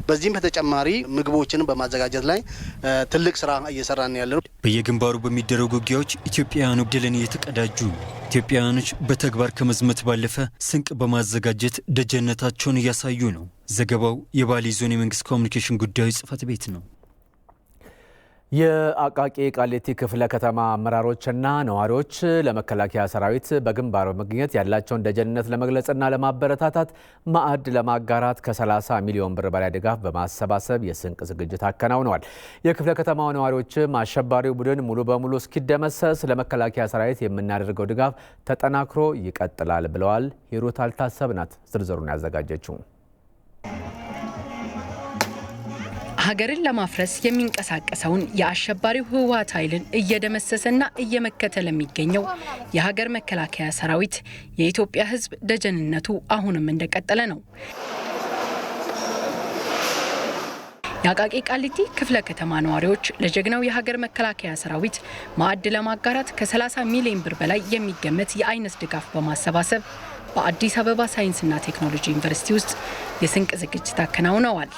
በዚህም በተጨማሪ ምግቦችን በማዘጋጀት ላይ ትልቅ ስራ እየሰራን ያለነው። በየግንባሩ በሚደረጉ ውጊያዎች ኢትዮጵያውያኑ ድልን እየተቀዳጁ ኢትዮጵያውያኖች በተግባር ከመዝመት ባለፈ ስንቅ በማዘጋጀት ደጀነታቸውን እያሳዩ ነው። ዘገባው የባሌ ዞን የመንግስት ኮሚኒኬሽን ጉዳዮች ጽህፈት ቤት ነው። የአቃቂ ቃሊቲ ክፍለ ከተማ አመራሮችና ነዋሪዎች ለመከላከያ ሰራዊት በግንባር በመገኘት ያላቸውን ደጀንነት ለመግለጽና ለማበረታታት ማዕድ ለማጋራት ከ30 ሚሊዮን ብር በላይ ድጋፍ በማሰባሰብ የስንቅ ዝግጅት አከናውነዋል። የክፍለ ከተማው ነዋሪዎችም አሸባሪው ቡድን ሙሉ በሙሉ እስኪደመሰስ ለመከላከያ ሰራዊት የምናደርገው ድጋፍ ተጠናክሮ ይቀጥላል ብለዋል። ሂሩት አልታሰብ ናት ዝርዝሩን ያዘጋጀችው። ሀገርን ለማፍረስ የሚንቀሳቀሰውን የአሸባሪው ህወሓት ኃይልን እየደመሰሰና እየመከተ ለሚገኘው የሀገር መከላከያ ሰራዊት የኢትዮጵያ ህዝብ ደጀንነቱ አሁንም እንደቀጠለ ነው። የአቃቂ ቃሊቲ ክፍለ ከተማ ነዋሪዎች ለጀግናው የሀገር መከላከያ ሰራዊት ማዕድ ለማጋራት ከ30 ሚሊዮን ብር በላይ የሚገመት የአይነት ድጋፍ በማሰባሰብ በአዲስ አበባ ሳይንስና ቴክኖሎጂ ዩኒቨርሲቲ ውስጥ የስንቅ ዝግጅት አከናውነዋል።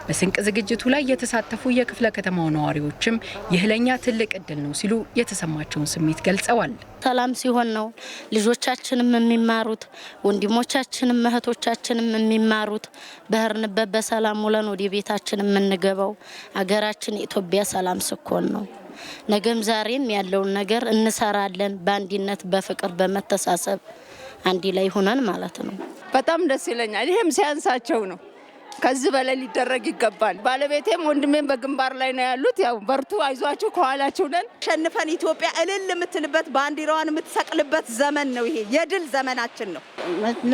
በስንቅ ዝግጅቱ ላይ የተሳተፉ የክፍለ ከተማው ነዋሪዎችም ይህ ለኛ ትልቅ እድል ነው ሲሉ የተሰማቸውን ስሜት ገልጸዋል። ሰላም ሲሆን ነው ልጆቻችንም የሚማሩት፣ ወንድሞቻችንም እህቶቻችንም የሚማሩት። በህርንበት በሰላም ውለን ወደ ቤታችን የምንገባው አገራችን ኢትዮጵያ ሰላም ስኮን ነው። ነገም ዛሬም ያለውን ነገር እንሰራለን በአንድነት በፍቅር በመተሳሰብ አንዲ ላይ ሆነን ማለት ነው። በጣም ደስ ይለኛል። ይሄም ሲያንሳቸው ነው። ከዚህ በላይ ሊደረግ ይገባል። ባለቤቴም ወንድሜም በግንባር ላይ ነው ያሉት። ያው በርቱ፣ አይዟችሁ፣ ከኋላችሁ ነን። ሸንፈን ኢትዮጵያ እልል የምትልበት ባንዲራዋን የምትሰቅልበት ዘመን ነው። ይሄ የድል ዘመናችን ነው።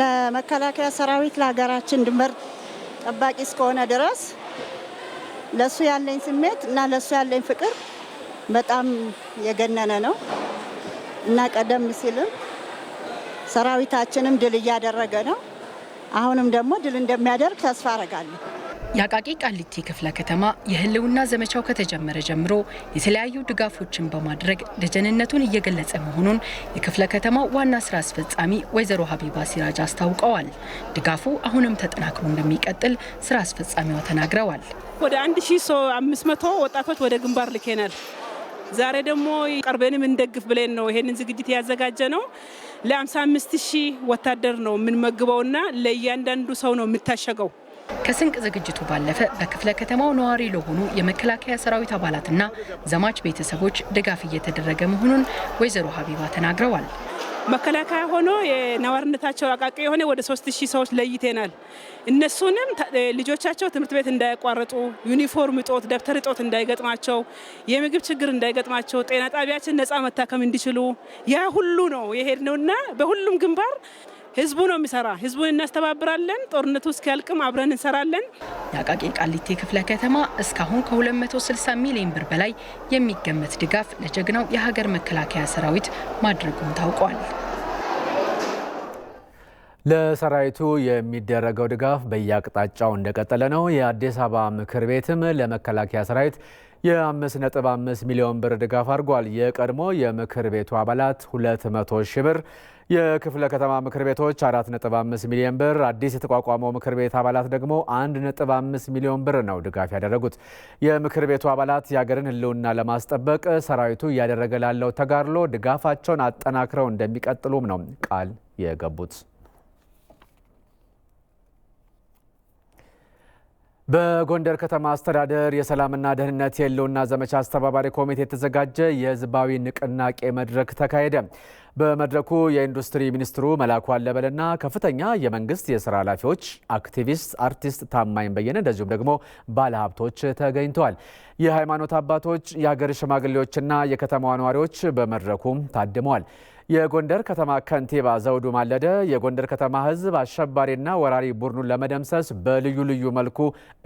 ለመከላከያ ሰራዊት ለሀገራችን ድንበር ጠባቂ እስከሆነ ድረስ ለሱ ያለኝ ስሜት እና ለሱ ያለኝ ፍቅር በጣም የገነነ ነው እና ቀደም ሲልም ሰራዊታችንም ድል እያደረገ ነው። አሁንም ደግሞ ድል እንደሚያደርግ ተስፋ አረጋለሁ። የአቃቂ ቃሊቲ ክፍለ ከተማ የህልውና ዘመቻው ከተጀመረ ጀምሮ የተለያዩ ድጋፎችን በማድረግ ደጀንነቱን እየገለጸ መሆኑን የክፍለ ከተማው ዋና ስራ አስፈጻሚ ወይዘሮ ሀቢባ ሲራጅ አስታውቀዋል። ድጋፉ አሁንም ተጠናክሮ እንደሚቀጥል ስራ አስፈጻሚዋ ተናግረዋል። ወደ 1500 ወጣቶች ወደ ግንባር ልከናል። ዛሬ ደግሞ ቀርበንም እንደግፍ ብለን ነው ይሄንን ዝግጅት ያዘጋጀ ነው። ለ55,000 ወታደር ነው የምንመግበውና ለእያንዳንዱ ሰው ነው የምታሸገው። ከስንቅ ዝግጅቱ ባለፈ በክፍለ ከተማው ነዋሪ ለሆኑ የመከላከያ ሰራዊት አባላትና ዘማች ቤተሰቦች ድጋፍ እየተደረገ መሆኑን ወይዘሮ ሀቢባ ተናግረዋል። መከላከያ ሆኖ የነዋሪነታቸው አቃቂ የሆነ ወደ 3000 ሰዎች ለይተናል። እነሱንም ልጆቻቸው ትምህርት ቤት እንዳያቋርጡ፣ ዩኒፎርም እጦት፣ ደብተር እጦት እንዳይገጥማቸው፣ የምግብ ችግር እንዳይገጥማቸው፣ ጤና ጣቢያችን ነፃ መታከም እንዲችሉ ያ ሁሉ ነው የሄድነውና በሁሉም ግንባር ህዝቡ ነው የሚሰራ። ህዝቡን እናስተባብራለን። ጦርነቱ እስኪያልቅም አብረን እንሰራለን። የአቃቂ ቃሊቲ ክፍለ ከተማ እስካሁን ከ260 ሚሊዮን ብር በላይ የሚገመት ድጋፍ ለጀግናው የሀገር መከላከያ ሰራዊት ማድረጉም ታውቋል። ለሰራዊቱ የሚደረገው ድጋፍ በየአቅጣጫው እንደቀጠለ ነው። የአዲስ አበባ ምክር ቤትም ለመከላከያ ሰራዊት የ5.5 ሚሊዮን ብር ድጋፍ አድርጓል። የቀድሞ የምክር ቤቱ አባላት 200 ሺህ ብር፣ የክፍለ ከተማ ምክር ቤቶች 4.5 ሚሊዮን ብር፣ አዲስ የተቋቋመው ምክር ቤት አባላት ደግሞ 1.5 ሚሊዮን ብር ነው ድጋፍ ያደረጉት። የምክር ቤቱ አባላት የሀገርን ሕልውና ለማስጠበቅ ሰራዊቱ እያደረገ ላለው ተጋድሎ ድጋፋቸውን አጠናክረው እንደሚቀጥሉም ነው ቃል የገቡት። በጎንደር ከተማ አስተዳደር የሰላምና ደህንነት የህልውና ዘመቻ አስተባባሪ ኮሚቴ የተዘጋጀ የህዝባዊ ንቅናቄ መድረክ ተካሄደ። በመድረኩ የኢንዱስትሪ ሚኒስትሩ መላኩ አለበልና ከፍተኛ የመንግስት የስራ ኃላፊዎች፣ አክቲቪስት አርቲስት ታማኝ በየነ እንደዚሁም ደግሞ ባለሀብቶች ተገኝተዋል። የሃይማኖት አባቶች፣ የሀገር ሽማግሌዎችና የከተማዋ ነዋሪዎች በመድረኩም ታድመዋል። የጎንደር ከተማ ከንቲባ ዘውዱ ማለደ የጎንደር ከተማ ህዝብ አሸባሪና ወራሪ ቡድኑን ለመደምሰስ በልዩ ልዩ መልኩ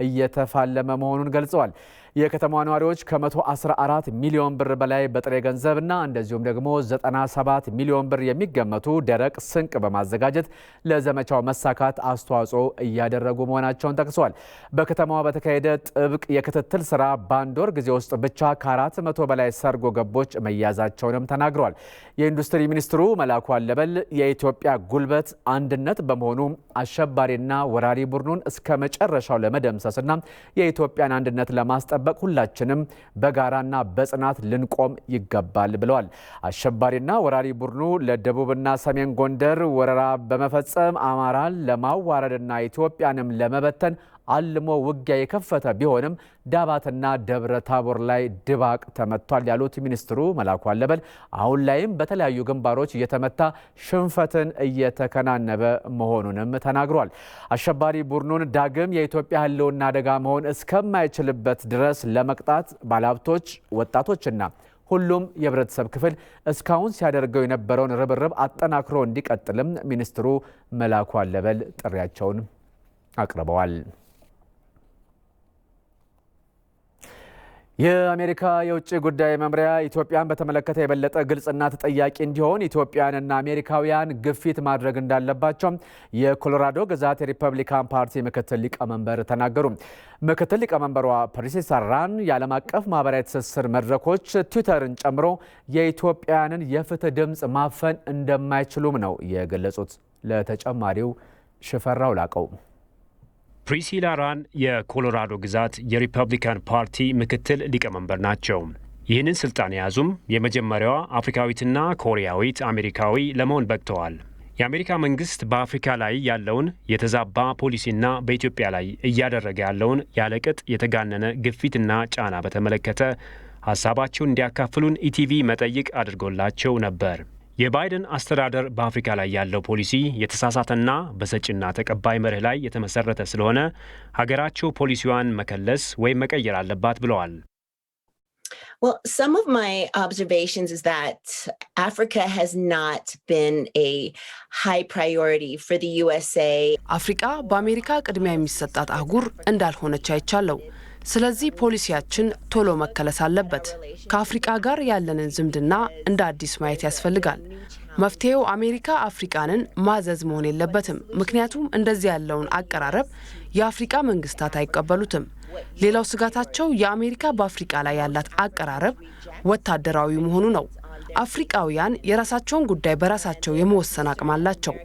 እየተፋለመ መሆኑን ገልጸዋል። የከተማዋ ነዋሪዎች ከ114 ሚሊዮን ብር በላይ በጥሬ ገንዘብና እንደዚሁም ደግሞ 97 ሚሊዮን ብር የሚገመቱ ደረቅ ስንቅ በማዘጋጀት ለዘመቻው መሳካት አስተዋጽኦ እያደረጉ መሆናቸውን ጠቅሰዋል። በከተማዋ በተካሄደ ጥብቅ የክትትል ስራ በአንድ ወር ጊዜ ውስጥ ብቻ ከ400 በላይ ሰርጎ ገቦች መያዛቸውንም ተናግረዋል። የኢንዱስትሪ ሚኒስትሩ መላኩ አለበል የኢትዮጵያ ጉልበት አንድነት በመሆኑ አሸባሪና ወራሪ ቡድኑን እስከ መጨረሻው ለመደምሰስና የኢትዮጵያን አንድነት ለማስጠበቅ ሁላችንም በጋራና በጽናት ልንቆም ይገባል ብለዋል። አሸባሪና ወራሪ ቡድኑ ለደቡብና ሰሜን ጎንደር ወረራ በመፈጸም አማራን ለማዋረድና ኢትዮጵያንም ለመበተን አልሞ ውጊያ የከፈተ ቢሆንም ዳባትና ደብረ ታቦር ላይ ድባቅ ተመቷል ያሉት ሚኒስትሩ መላኩ አለበል አሁን ላይም በተለያዩ ግንባሮች እየተመታ ሽንፈትን እየተከናነበ መሆኑንም ተናግሯል። አሸባሪ ቡድኑን ዳግም የኢትዮጵያ ሕልውና አደጋ መሆን እስከማይችልበት ድረስ ለመቅጣት ባለሀብቶች፣ ወጣቶችና ሁሉም የህብረተሰብ ክፍል እስካሁን ሲያደርገው የነበረውን ርብርብ አጠናክሮ እንዲቀጥልም ሚኒስትሩ መላኩ አለበል ጥሪያቸውን አቅርበዋል። የአሜሪካ የውጭ ጉዳይ መምሪያ ኢትዮጵያን በተመለከተ የበለጠ ግልጽና ተጠያቂ እንዲሆን ኢትዮጵያንና አሜሪካውያን ግፊት ማድረግ እንዳለባቸው የኮሎራዶ ግዛት የሪፐብሊካን ፓርቲ ምክትል ሊቀመንበር ተናገሩ። ምክትል ሊቀመንበሯ ፕሪሲላ ራን የዓለም አቀፍ ማህበራዊ ትስስር መድረኮች ትዊተርን ጨምሮ የኢትዮጵያንን የፍትህ ድምፅ ማፈን እንደማይችሉም ነው የገለጹት። ለተጨማሪው ሽፈራው ላቀው። ፕሪሲላ ራን የኮሎራዶ ግዛት የሪፐብሊካን ፓርቲ ምክትል ሊቀመንበር ናቸው። ይህንን ስልጣን የያዙም የመጀመሪያዋ አፍሪካዊትና ኮሪያዊት አሜሪካዊ ለመሆን በቅተዋል። የአሜሪካ መንግስት በአፍሪካ ላይ ያለውን የተዛባ ፖሊሲና በኢትዮጵያ ላይ እያደረገ ያለውን ያለቅጥ የተጋነነ ግፊትና ጫና በተመለከተ ሀሳባቸውን እንዲያካፍሉን ኢቲቪ መጠይቅ አድርጎላቸው ነበር። የባይደን አስተዳደር በአፍሪካ ላይ ያለው ፖሊሲ የተሳሳተና በሰጪና ተቀባይ መርህ ላይ የተመሰረተ ስለሆነ ሀገራቸው ፖሊሲዋን መከለስ ወይም መቀየር አለባት ብለዋል። Well, some of my observations is that Africa has not been a high priority for the USA. አፍሪካ በአሜሪካ ቅድሚያ የሚሰጣት አህጉር እንዳልሆነች አይቻለው። ስለዚህ ፖሊሲያችን ቶሎ መከለስ አለበት። ከአፍሪካ ጋር ያለንን ዝምድና እንደ አዲስ ማየት ያስፈልጋል። መፍትሄው አሜሪካ አፍሪካንን ማዘዝ መሆን የለበትም። ምክንያቱም እንደዚህ ያለውን አቀራረብ የአፍሪካ መንግስታት አይቀበሉትም። ሌላው ስጋታቸው የአሜሪካ በአፍሪካ ላይ ያላት አቀራረብ ወታደራዊ መሆኑ ነው። አፍሪካውያን የራሳቸውን ጉዳይ በራሳቸው የመወሰን አቅም አላቸው።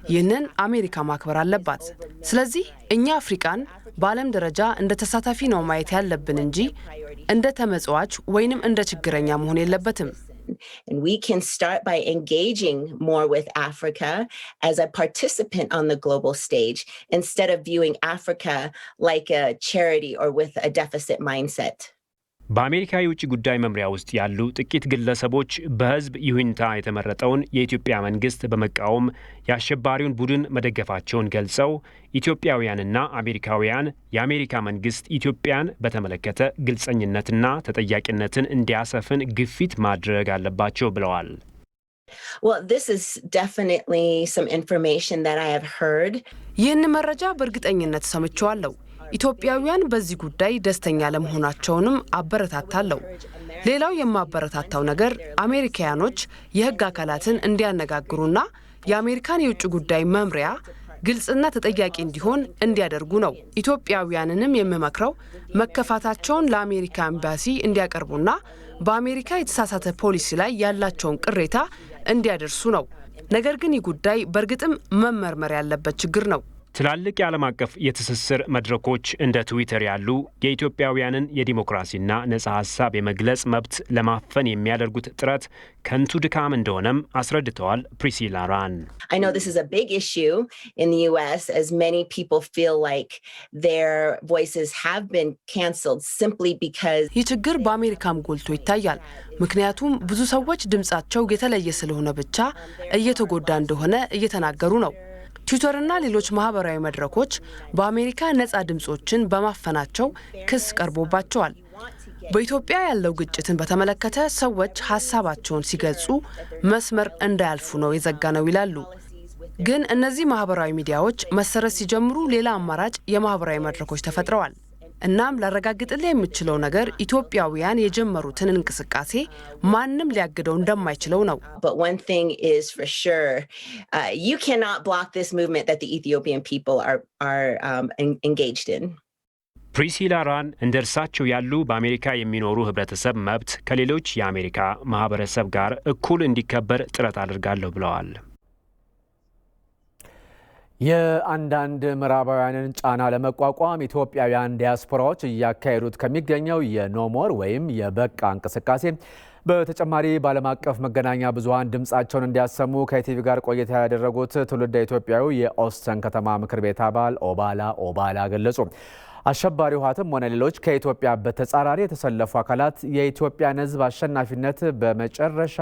ይህንን አሜሪካ ማክበር አለባት። ስለዚህ እኛ አፍሪካን በዓለም ደረጃ እንደ ተሳታፊ ነው ማየት ያለብን እንጂ እንደ ተመጽዋች ወይንም እንደ ችግረኛ መሆን የለበትም። And we can start by engaging more with Africa as a participant on the global stage instead of viewing Africa like a charity or with a deficit mindset. በአሜሪካ የውጭ ጉዳይ መምሪያ ውስጥ ያሉ ጥቂት ግለሰቦች በህዝብ ይሁንታ የተመረጠውን የኢትዮጵያ መንግስት በመቃወም የአሸባሪውን ቡድን መደገፋቸውን ገልጸው ኢትዮጵያውያንና አሜሪካውያን የአሜሪካ መንግስት ኢትዮጵያን በተመለከተ ግልጸኝነትና ተጠያቂነትን እንዲያሰፍን ግፊት ማድረግ አለባቸው ብለዋል። Well, this is definitely some information that I have heard. ይህን መረጃ በእርግጠኝነት ሰምቼዋለሁ። ኢትዮጵያውያን በዚህ ጉዳይ ደስተኛ ለመሆናቸውንም አበረታታለሁ። ሌላው የማበረታታው ነገር አሜሪካውያኖች የህግ አካላትን እንዲያነጋግሩና የአሜሪካን የውጭ ጉዳይ መምሪያ ግልጽና ተጠያቂ እንዲሆን እንዲያደርጉ ነው። ኢትዮጵያውያንንም የምመክረው መከፋታቸውን ለአሜሪካ ኤምባሲ እንዲያቀርቡና በአሜሪካ የተሳሳተ ፖሊሲ ላይ ያላቸውን ቅሬታ እንዲያደርሱ ነው። ነገር ግን ይህ ጉዳይ በእርግጥም መመርመር ያለበት ችግር ነው። ትላልቅ የዓለም አቀፍ የትስስር መድረኮች እንደ ትዊተር ያሉ የኢትዮጵያውያንን የዲሞክራሲና ነጻ ሀሳብ የመግለጽ መብት ለማፈን የሚያደርጉት ጥረት ከንቱ ድካም እንደሆነም አስረድተዋል ፕሪሲላ ራን። I know this is a big issue in the US as many people feel like their voices have been canceled simply because ይህ ችግር በአሜሪካም ጎልቶ ይታያል። ምክንያቱም ብዙ ሰዎች ድምጻቸው የተለየ ስለሆነ ብቻ እየተጎዳ እንደሆነ እየተናገሩ ነው። ትዊተርና ሌሎች ማህበራዊ መድረኮች በአሜሪካ ነጻ ድምጾችን በማፈናቸው ክስ ቀርቦባቸዋል። በኢትዮጵያ ያለው ግጭትን በተመለከተ ሰዎች ሀሳባቸውን ሲገልጹ መስመር እንዳያልፉ ነው የዘጋነው ይላሉ። ግን እነዚህ ማህበራዊ ሚዲያዎች መሰረት ሲጀምሩ ሌላ አማራጭ የማህበራዊ መድረኮች ተፈጥረዋል። እናም ላረጋግጥልህ የምችለው ነገር ኢትዮጵያውያን የጀመሩትን እንቅስቃሴ ማንም ሊያግደው እንደማይችለው ነው። But one thing is for sure, you cannot block this movement that the Ethiopian people are engaged in. ፕሪሲላ ራን እንደ እርሳቸው ያሉ በአሜሪካ የሚኖሩ ህብረተሰብ መብት ከሌሎች የአሜሪካ ማህበረሰብ ጋር እኩል እንዲከበር ጥረት አድርጋለሁ ብለዋል። የአንዳንድ ምዕራባውያንን ጫና ለመቋቋም ኢትዮጵያውያን ዲያስፖራዎች እያካሄዱት ከሚገኘው የኖሞር ወይም የበቃ እንቅስቃሴ በተጨማሪ በዓለም አቀፍ መገናኛ ብዙሃን ድምጻቸውን እንዲያሰሙ ከኢቲቪ ጋር ቆይታ ያደረጉት ትውልደ ኢትዮጵያዊ የኦስተን ከተማ ምክር ቤት አባል ኦባላ ገለጹ። አሸባሪ ህወሓትም ሆነ ሌሎች ከኢትዮጵያ በተጻራሪ የተሰለፉ አካላት የኢትዮጵያን ሕዝብ አሸናፊነት በመጨረሻ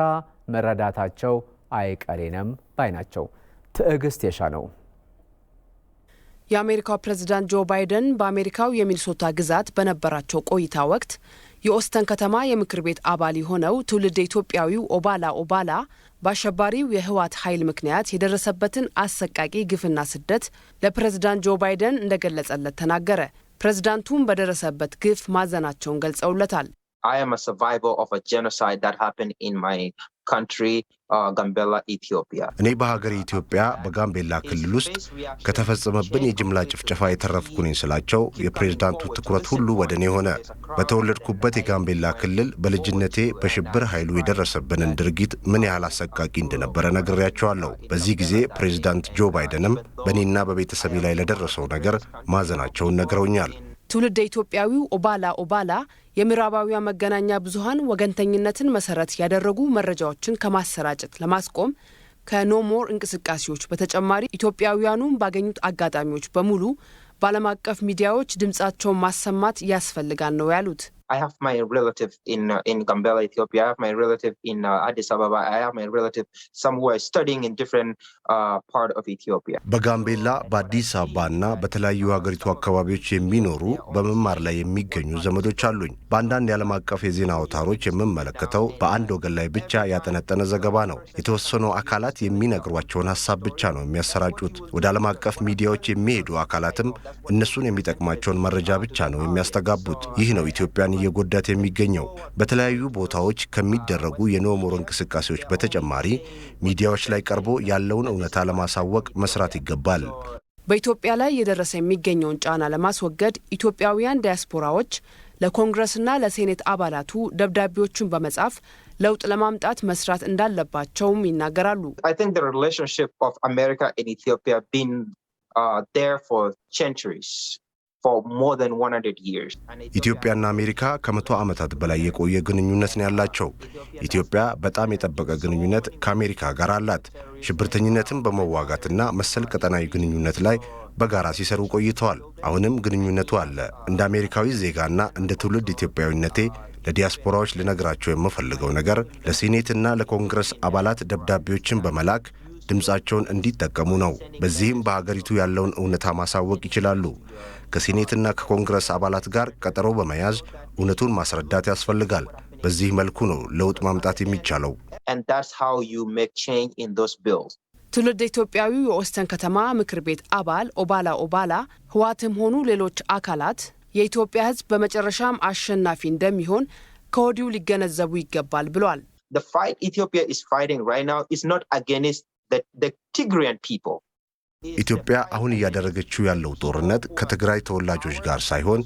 መረዳታቸው አይቀሬንም ባይ ናቸው። ትዕግስት የሻ ነው። የአሜሪካው ፕሬዝዳንት ጆ ባይደን በአሜሪካው የሚኒሶታ ግዛት በነበራቸው ቆይታ ወቅት የኦስተን ከተማ የምክር ቤት አባል የሆነው ትውልደ ኢትዮጵያዊው ኦባላ በአሸባሪው የህወሓት ኃይል ምክንያት የደረሰበትን አሰቃቂ ግፍና ስደት ለፕሬዝዳንት ጆ ባይደን እንደገለጸለት ተናገረ። ፕሬዝዳንቱም በደረሰበት ግፍ ማዘናቸውን ገልጸውለታል። I am a survivor of a genocide that happened in my country, Gambela, Ethiopia. እኔ በሀገር ኢትዮጵያ በጋምቤላ ክልል ውስጥ ከተፈጸመብን የጅምላ ጭፍጨፋ የተረፍኩ ነኝ ስላቸው የፕሬዝዳንቱ ትኩረት ሁሉ ወደ እኔ ሆነ። በተወለድኩበት የጋምቤላ ክልል በልጅነቴ በሽብር ኃይሉ የደረሰብንን ድርጊት ምን ያህል አሰቃቂ እንደነበረ ነግሬያቸዋለሁ። በዚህ ጊዜ ፕሬዝዳንት ጆ ባይደንም በእኔና በቤተሰቤ ላይ ለደረሰው ነገር ማዘናቸውን ነግረውኛል። ትውልደ ኢትዮጵያዊው ኦባላ የምዕራባውያን መገናኛ ብዙሃን ወገንተኝነትን መሰረት ያደረጉ መረጃዎችን ከማሰራጨት ለማስቆም ከኖሞር እንቅስቃሴዎች በተጨማሪ ኢትዮጵያውያኑን ባገኙት አጋጣሚዎች በሙሉ በዓለም አቀፍ ሚዲያዎች ድምጻቸውን ማሰማት ያስፈልጋል ነው ያሉት። I have my relative in Gambela, Ethiopia. I have my relative in Addis Ababa. I have my relative some who are studying in different part of Ethiopia. በጋምቤላ በአዲስ አበባና በተለያዩ ሀገሪቱ አካባቢዎች የሚኖሩ በመማር ላይ የሚገኙ ዘመዶች አሉኝ። በአንዳንድ የዓለም አቀፍ የዜና አውታሮች የምመለከተው በአንድ ወገን ላይ ብቻ ያጠነጠነ ዘገባ ነው። የተወሰኑ አካላት የሚነግሯቸውን ሀሳብ ብቻ ነው የሚያሰራጩት። ወደ ዓለም አቀፍ ሚዲያዎች የሚሄዱ አካላትም እነሱን የሚጠቅማቸውን መረጃ ብቻ ነው የሚያስተጋቡት። ይህ ነው ኢትዮጵያን እየጎዳት የሚገኘው። በተለያዩ ቦታዎች ከሚደረጉ የኖሞር እንቅስቃሴዎች በተጨማሪ ሚዲያዎች ላይ ቀርቦ ያለውን እውነታ ለማሳወቅ መስራት ይገባል። በኢትዮጵያ ላይ የደረሰ የሚገኘውን ጫና ለማስወገድ ኢትዮጵያውያን ዲያስፖራዎች ለኮንግረስና ለሴኔት አባላቱ ደብዳቤዎችን በመጻፍ ለውጥ ለማምጣት መስራት እንዳለባቸውም ይናገራሉ። I think the relationship of America and Ethiopia been there for centuries. For more than 100 years. ኢትዮጵያና አሜሪካ ከመቶ ዓመታት በላይ የቆየ ግንኙነት ነው ያላቸው። ኢትዮጵያ በጣም የጠበቀ ግንኙነት ከአሜሪካ ጋር አላት። ሽብርተኝነትን በመዋጋትና መሰል ቀጠናዊ ግንኙነት ላይ በጋራ ሲሰሩ ቆይተዋል። አሁንም ግንኙነቱ አለ። እንደ አሜሪካዊ ዜጋና እንደ ትውልድ ኢትዮጵያዊነቴ ለዲያስፖራዎች ልነግራቸው የምፈልገው ነገር ለሴኔትና ለኮንግረስ አባላት ደብዳቤዎችን በመላክ ድምጻቸውን እንዲጠቀሙ ነው። በዚህም በሀገሪቱ ያለውን እውነታ ማሳወቅ ይችላሉ። ከሴኔትና ከኮንግረስ አባላት ጋር ቀጠሮ በመያዝ እውነቱን ማስረዳት ያስፈልጋል። በዚህ መልኩ ነው ለውጥ ማምጣት የሚቻለው። And that's how you make change in those bills. ትውልደ ኢትዮጵያዊው የኦስተን ከተማ ምክር ቤት አባል ኦባላ ህወሓትም ሆኑ ሌሎች አካላት የኢትዮጵያ ሕዝብ በመጨረሻም አሸናፊ እንደሚሆን ከወዲሁ ሊገነዘቡ ይገባል ብሏል። The fight Ethiopia is fighting right now is not against the Tigrayan people. ኢትዮጵያ አሁን እያደረገችው ያለው ጦርነት ከትግራይ ተወላጆች ጋር ሳይሆን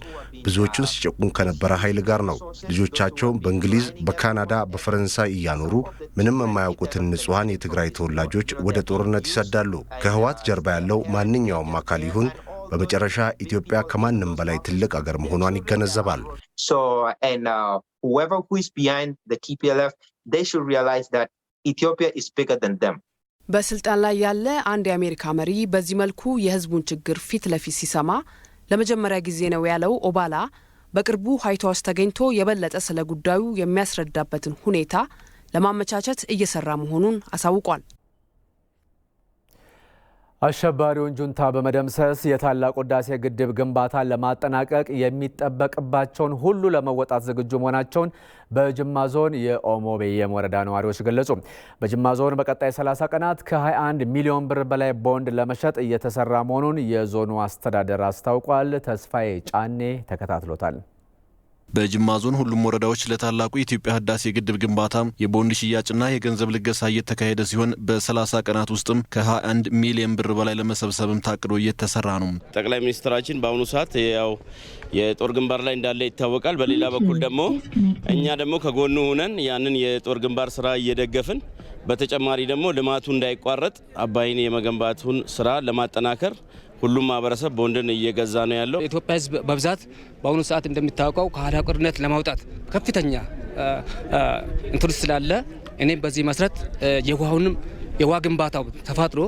ብዙዎቹን ሲጨቁን ከነበረ ኃይል ጋር ነው። ልጆቻቸውን በእንግሊዝ፣ በካናዳ፣ በፈረንሳይ እያኖሩ ምንም የማያውቁትን ንጹሐን የትግራይ ተወላጆች ወደ ጦርነት ይሰዳሉ። ከህወሓት ጀርባ ያለው ማንኛውም አካል ይሁን በመጨረሻ ኢትዮጵያ ከማንም በላይ ትልቅ አገር መሆኗን ይገነዘባል። So and whoever who is behind the TPLF, they should realize that Ethiopia is bigger than them. በስልጣን ላይ ያለ አንድ የአሜሪካ መሪ በዚህ መልኩ የህዝቡን ችግር ፊት ለፊት ሲሰማ ለመጀመሪያ ጊዜ ነው ያለው ኦባላ በቅርቡ ዋይት ሃውስ ተገኝቶ የበለጠ ስለ ጉዳዩ የሚያስረዳበትን ሁኔታ ለማመቻቸት እየሰራ መሆኑን አሳውቋል። አሸባሪውን ጁንታ በመደምሰስ የታላቁ ህዳሴ ግድብ ግንባታን ለማጠናቀቅ የሚጠበቅባቸውን ሁሉ ለመወጣት ዝግጁ መሆናቸውን በጅማ ዞን የኦሞ ቤየም ወረዳ ነዋሪዎች ገለጹ። በጅማ ዞን በቀጣይ 30 ቀናት ከ21 ሚሊዮን ብር በላይ ቦንድ ለመሸጥ እየተሰራ መሆኑን የዞኑ አስተዳደር አስታውቋል። ተስፋዬ ጫኔ ተከታትሎታል። በጅማ ዞን ሁሉም ወረዳዎች ለታላቁ የኢትዮጵያ ህዳሴ ግድብ ግንባታ የቦንድ ሽያጭና የገንዘብ ልገሳ እየተካሄደ ሲሆን በ30 ቀናት ውስጥም ከ21 ሚሊዮን ብር በላይ ለመሰብሰብም ታቅዶ እየተሰራ ነው። ጠቅላይ ሚኒስትራችን በአሁኑ ሰዓት ያው የጦር ግንባር ላይ እንዳለ ይታወቃል። በሌላ በኩል ደግሞ እኛ ደግሞ ከጎኑ ሆነን ያንን የጦር ግንባር ስራ እየደገፍን በተጨማሪ ደግሞ ልማቱ እንዳይቋረጥ አባይን የመገንባቱን ስራ ለማጠናከር ሁሉም ማህበረሰብ ቦንድን እየገዛ ነው ያለው። ኢትዮጵያ ህዝብ በብዛት በአሁኑ ሰዓት እንደሚታወቀው ከኋላ ቀርነት ለማውጣት ከፍተኛ እንትን ስላለ እኔም በዚህ መሰረት የውሃ ግንባታው ተፋጥሮ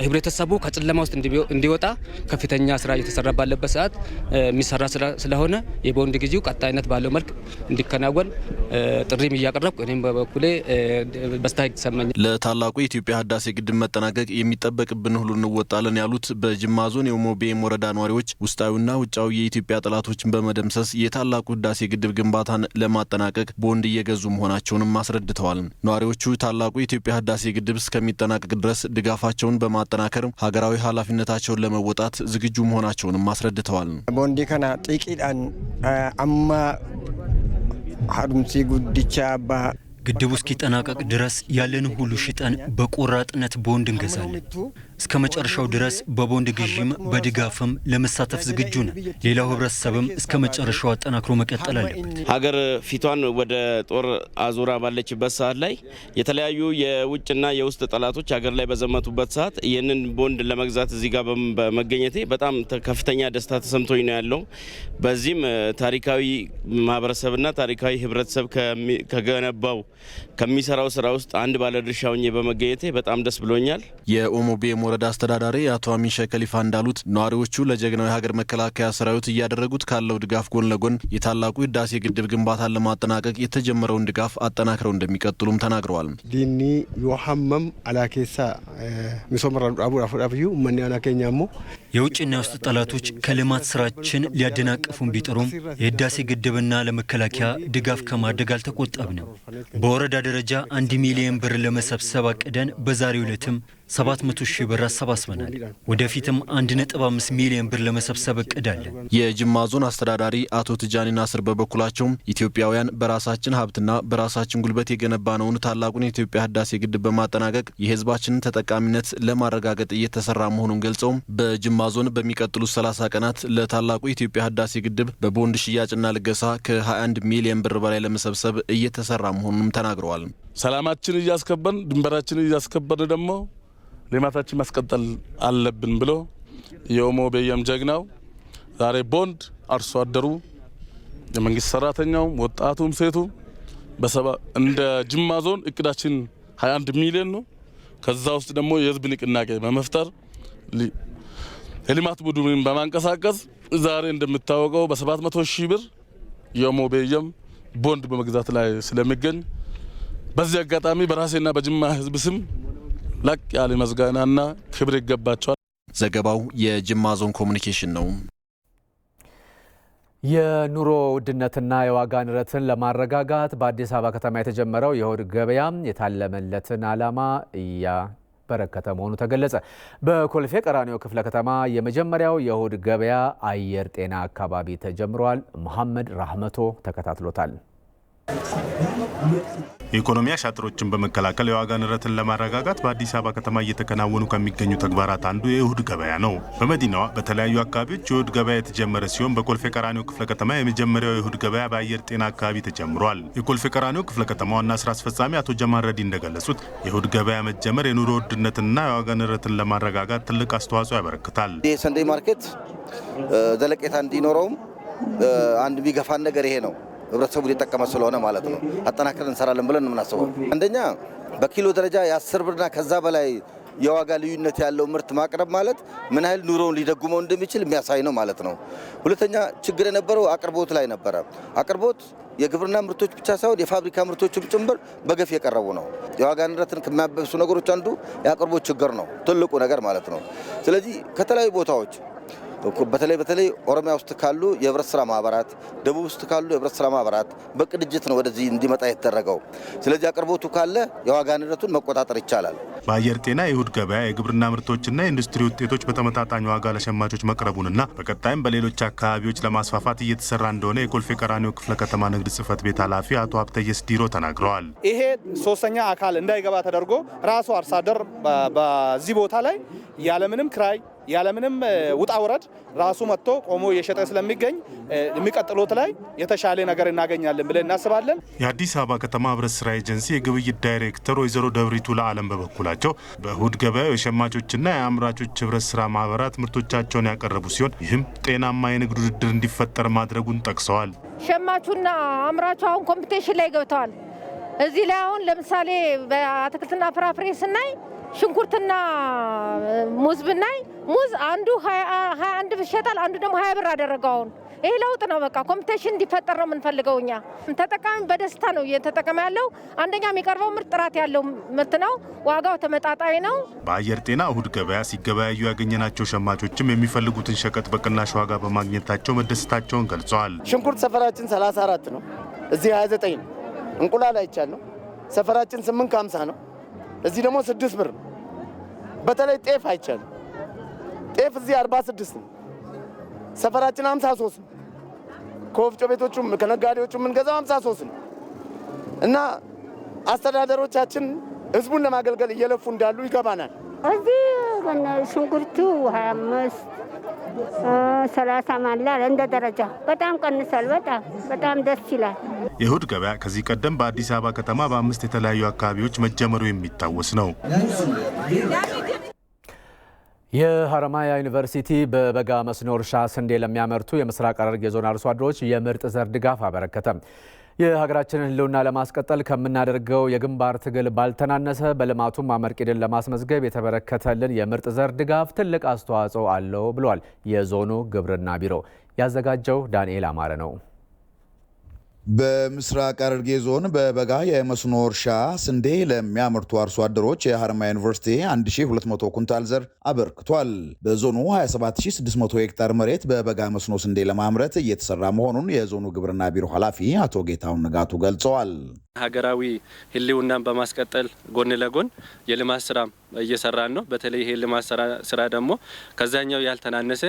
ህብረተሰቡ ከጨለማ ውስጥ እንዲወጣ ከፍተኛ ስራ እየተሰራ ባለበት ሰዓት የሚሰራ ስለሆነ የቦንድ ግዢው ቀጣይነት ባለው መልክ እንዲከናወን ጥሪም እያቀረብኩ እኔም በበኩሌ በስታ ይሰማኛል። ለታላቁ የኢትዮጵያ ህዳሴ ግድብ መጠናቀቅ የሚጠበቅብን ሁሉ እንወጣለን ያሉት በጅማ ዞን የኦሞ ቤየም ወረዳ ነዋሪዎች ውስጣዊና ውጫዊ የኢትዮጵያ ጠላቶችን በመደምሰስ የታላቁ ህዳሴ ግድብ ግንባታን ለማጠናቀቅ ቦንድ እየገዙ መሆናቸውንም አስረድተዋል። ነዋሪዎቹ ታላቁ የኢትዮጵያ ህዳሴ ግድብ እስከሚጠናቀቅ ድረስ ድጋፋቸውን በማጠናከር ሀገራዊ ኃላፊነታቸውን ለመወጣት ዝግጁ መሆናቸውንም አስረድተዋል። ቦንዲ ከና ጥቂዳን አማ ሀሩምሲ ጉዲቻ አባ ግድቡ እስኪጠናቀቅ ድረስ ያለንን ሁሉ ሽጠን በቆራጥነት ቦንድ እንገዛለን። እስከ መጨረሻው ድረስ በቦንድ ግዥም በድጋፍም ለመሳተፍ ዝግጁ ነን። ሌላው ህብረተሰብም እስከ መጨረሻው አጠናክሮ መቀጠል አለበት። ሀገር ፊቷን ወደ ጦር አዙራ ባለችበት ሰዓት ላይ የተለያዩ የውጭና የውስጥ ጠላቶች ሀገር ላይ በዘመቱበት ሰዓት ይህንን ቦንድ ለመግዛት እዚህ ጋር በመገኘቴ በጣም ከፍተኛ ደስታ ተሰምቶኝ ነው ያለው። በዚህም ታሪካዊ ማህበረሰብና ታሪካዊ ህብረተሰብ ከገነባው ከሚሰራው ስራ ውስጥ አንድ ባለድርሻ ሆኜ በመገኘቴ በጣም ደስ ብሎኛል። የኦሞ ቤም ወረዳ አስተዳዳሪ አቶ አሚን ሸከሊፋ እንዳሉት ነዋሪዎቹ ለጀግናው የሀገር መከላከያ ሰራዊት እያደረጉት ካለው ድጋፍ ጎን ለጎን የታላቁ ህዳሴ ግድብ ግንባታን ለማጠናቀቅ የተጀመረውን ድጋፍ አጠናክረው እንደሚቀጥሉም ተናግረዋል። ዲኒ ዮሐመም አላኬሳ ሚሶመራን አቡ አፍራፍዩ ማንያና ከኛሞ የውጭና የውስጥ ጠላቶች ከልማት ስራችን ሊያደናቅፉን ቢጥሩም የህዳሴ ግድብና ለመከላከያ ድጋፍ ከማድረግ አልተቆጠብንም። በወረዳ ደረጃ 1 ሚሊዮን ብር ለመሰብሰብ አቅደን በዛሬው ዕለትም 700,000 ብር አሰባስበናል። ወደፊትም 1.5 ሚሊዮን ብር ለመሰብሰብ እቅዳለን። የጅማ ዞን አስተዳዳሪ አቶ ትጃኒ ናስር በበኩላቸው ኢትዮጵያውያን በራሳችን ሀብትና በራሳችን ጉልበት የገነባነውን ታላቁን የኢትዮጵያ ህዳሴ ግድብ በማጠናቀቅ የህዝባችንን ተጠቃሚነት ለማረጋገጥ እየተሰራ መሆኑን ገልጸው በጅማ ዞን በሚቀጥሉት 30 ቀናት ለታላቁ የኢትዮጵያ ህዳሴ ግድብ በቦንድ ሽያጭና ልገሳ ከ21 ሚሊዮን ብር በላይ ለመሰብሰብ እየተሰራ መሆኑንም ተናግረዋል። ሰላማችን እያስከበርን ድንበራችን እያስከበርን ደግሞ ልማታችን ማስቀጠል አለብን ብሎ የኦሞ ቤየም ጀግናው ዛሬ ቦንድ አርሶ አደሩ የመንግስት ሰራተኛው ወጣቱም ሴቱ እንደ ጅማ ዞን እቅዳችን 21 ሚሊዮን ነው። ከዛ ውስጥ ደግሞ የህዝብ ንቅናቄ በመፍጠር የልማት ቡድኑን በማንቀሳቀስ ዛሬ እንደምታወቀው በ700,000 ብር የኦሞ ቤየም ቦንድ በመግዛት ላይ ስለሚገኝ በዚህ አጋጣሚ በራሴና በጅማ ህዝብ ስም ላቅ ያለ መስጋናና ክብር ይገባቸዋል። ዘገባው የጅማ ዞን ኮሙኒኬሽን ነው። የኑሮ ውድነትና የዋጋ ንረትን ለማረጋጋት በአዲስ አበባ ከተማ የተጀመረው የእሁድ ገበያ የታለመለትን ዓላማ እያበረከተ መሆኑ ተገለጸ። በኮልፌ ቀራኒዮ ክፍለ ከተማ የመጀመሪያው የእሁድ ገበያ አየር ጤና አካባቢ ተጀምሯል። መሐመድ ራህመቶ ተከታትሎታል። የኢኮኖሚ አሻጥሮችን በመከላከል የዋጋ ንረትን ለማረጋጋት በአዲስ አበባ ከተማ እየተከናወኑ ከሚገኙ ተግባራት አንዱ የእሁድ ገበያ ነው። በመዲናዋ በተለያዩ አካባቢዎች የእሁድ ገበያ የተጀመረ ሲሆን በኮልፌ ቀራኒዮ ክፍለ ከተማ የመጀመሪያው የእሁድ ገበያ በአየር ጤና አካባቢ ተጀምሯል። የኮልፌ ቀራኒዮ ክፍለ ከተማ ዋና ስራ አስፈጻሚ አቶ ጀማል ረዲ እንደገለጹት የእሁድ ገበያ መጀመር የኑሮ ውድነትንና የዋጋ ንረትን ለማረጋጋት ትልቅ አስተዋጽኦ ያበረክታል። የሰንደይ ማርኬት ዘለቄታ እንዲኖረውም አንድ ቢገፋን ነገር ይሄ ነው። ህብረተሰቡ ሊጠቀመ ስለሆነ ማለት ነው። አጠናክረን እንሰራለን ብለን ነው የምናስበው። አንደኛ በኪሎ ደረጃ የ10 ብርና ከዛ በላይ የዋጋ ልዩነት ያለው ምርት ማቅረብ ማለት ምን ያህል ኑሮውን ሊደጉመው እንደሚችል የሚያሳይ ነው ማለት ነው። ሁለተኛ ችግር የነበረው አቅርቦት ላይ ነበረ። አቅርቦት የግብርና ምርቶች ብቻ ሳይሆን የፋብሪካ ምርቶችም ጭምር በገፍ የቀረቡ ነው። የዋጋ ንረትን ከሚያበብሱ ነገሮች አንዱ የአቅርቦት ችግር ነው፣ ትልቁ ነገር ማለት ነው። ስለዚህ ከተለያዩ ቦታዎች በተለይ ኦሮሚያ ውስጥ ካሉ የህብረት ስራ ማህበራት፣ ደቡብ ውስጥ ካሉ የህብረት ስራ ማህበራት በቅንጅት ነው ወደዚህ እንዲመጣ የተደረገው። ስለዚህ አቅርቦቱ ካለ የዋጋ ንረቱን መቆጣጠር ይቻላል። በአየር ጤና የእሁድ ገበያ የግብርና ምርቶችና የኢንዱስትሪ ውጤቶች በተመጣጣኝ ዋጋ ለሸማቾች መቅረቡንና በቀጣይም በሌሎች አካባቢዎች ለማስፋፋት እየተሰራ እንደሆነ የኮልፌ ቀራኒዮ ክፍለ ከተማ ንግድ ጽሕፈት ቤት ኃላፊ አቶ ሀብተየስ ዲሮ ተናግረዋል። ይሄ ሶስተኛ አካል እንዳይገባ ተደርጎ ራሱ አርሶ አደር በዚህ ቦታ ላይ ያለምንም ክራይ ያለምንም ውጣ ውረድ ራሱ መጥቶ ቆሞ እየሸጠ ስለሚገኝ የሚቀጥሉት ላይ የተሻለ ነገር እናገኛለን ብለን እናስባለን። የአዲስ አበባ ከተማ ህብረት ስራ ኤጀንሲ የግብይት ዳይሬክተር ወይዘሮ ደብሪቱ ለዓለም በበኩላቸው በእሁድ ገበያው የሸማቾችና የአምራቾች ህብረት ስራ ማህበራት ምርቶቻቸውን ያቀረቡ ሲሆን ይህም ጤናማ የንግድ ውድድር እንዲፈጠር ማድረጉን ጠቅሰዋል። ሸማቹና አምራቹ አሁን ኮምፒቲሽን ላይ ገብተዋል። እዚህ ላይ አሁን ለምሳሌ በአትክልትና ፍራፍሬ ስናይ ሽንኩርትና ሙዝ ብናይ ሙዝ አንዱ 21 ብር ይሸጣል፣ አንዱ ደግሞ 20 ብር አደረገው። አሁን ይሄ ለውጥ ነው። በቃ ኮምፒቲሽን እንዲፈጠር ነው የምንፈልገው። እኛ ተጠቃሚ በደስታ ነው እየተጠቀመ ያለው። አንደኛ የሚቀርበው ምርት ጥራት ያለው ምርት ነው፣ ዋጋው ተመጣጣኝ ነው። በአየር ጤና እሁድ ገበያ ሲገበያዩ ያገኘናቸው ሸማቾችም የሚፈልጉትን ሸቀጥ በቅናሽ ዋጋ በማግኘታቸው መደሰታቸውን ገልጸዋል። ሽንኩርት ሰፈራችን 34 ነው፣ እዚህ 29 ነው። እንቁላል አይቻል ነው ሰፈራችን 8.50 ነው፣ እዚህ ደግሞ 6 ብር ነው። በተለይ ጤፍ አይቻል ጤፍ እዚህ 46 ነው፣ ሰፈራችን 53 ነው። ከወፍጮ ቤቶቹም ከነጋዴዎቹም የምንገዛው 53 ነው። እና አስተዳደሮቻችን ህዝቡን ለማገልገል እየለፉ እንዳሉ ይገባናል። እዚህ ሽንኩርቱ 25 30 ማላል እንደ ደረጃ በጣም ቀንሷል። በጣም ደስ ይላል። የእሁድ ገበያ ከዚህ ቀደም በአዲስ አበባ ከተማ በ5 የተለያዩ አካባቢዎች መጀመሩ የሚታወስ ነው። የሀረማያ ዩኒቨርሲቲ በበጋ መስኖ እርሻ ስንዴ ለሚያመርቱ የምስራቅ ሐረርጌ ዞን አርሶ አደሮች የምርጥ ዘር ድጋፍ አበረከተ። የሀገራችንን ህልውና ለማስቀጠል ከምናደርገው የግንባር ትግል ባልተናነሰ በልማቱም አመርቂ ድል ለማስመዝገብ የተበረከተልን የምርጥ ዘር ድጋፍ ትልቅ አስተዋጽኦ አለው ብሏል የዞኑ ግብርና ቢሮ። ያዘጋጀው ዳንኤል አማረ ነው። በምስራቅ ሐረርጌ ዞን በበጋ የመስኖ እርሻ ስንዴ ለሚያመርቱ አርሶ አደሮች የሀረማያ ዩኒቨርሲቲ 1200 ኩንታል ዘር አበርክቷል። በዞኑ 27600 ሄክታር መሬት በበጋ መስኖ ስንዴ ለማምረት እየተሰራ መሆኑን የዞኑ ግብርና ቢሮ ኃላፊ አቶ ጌታሁን ንጋቱ ገልጸዋል። ሀገራዊ ህልውናን በማስቀጠል ጎን ለጎን የልማት ስራም እየሰራን ነው። በተለይ ይሄ ልማት ስራ ደግሞ ከዛኛው ያልተናነሰ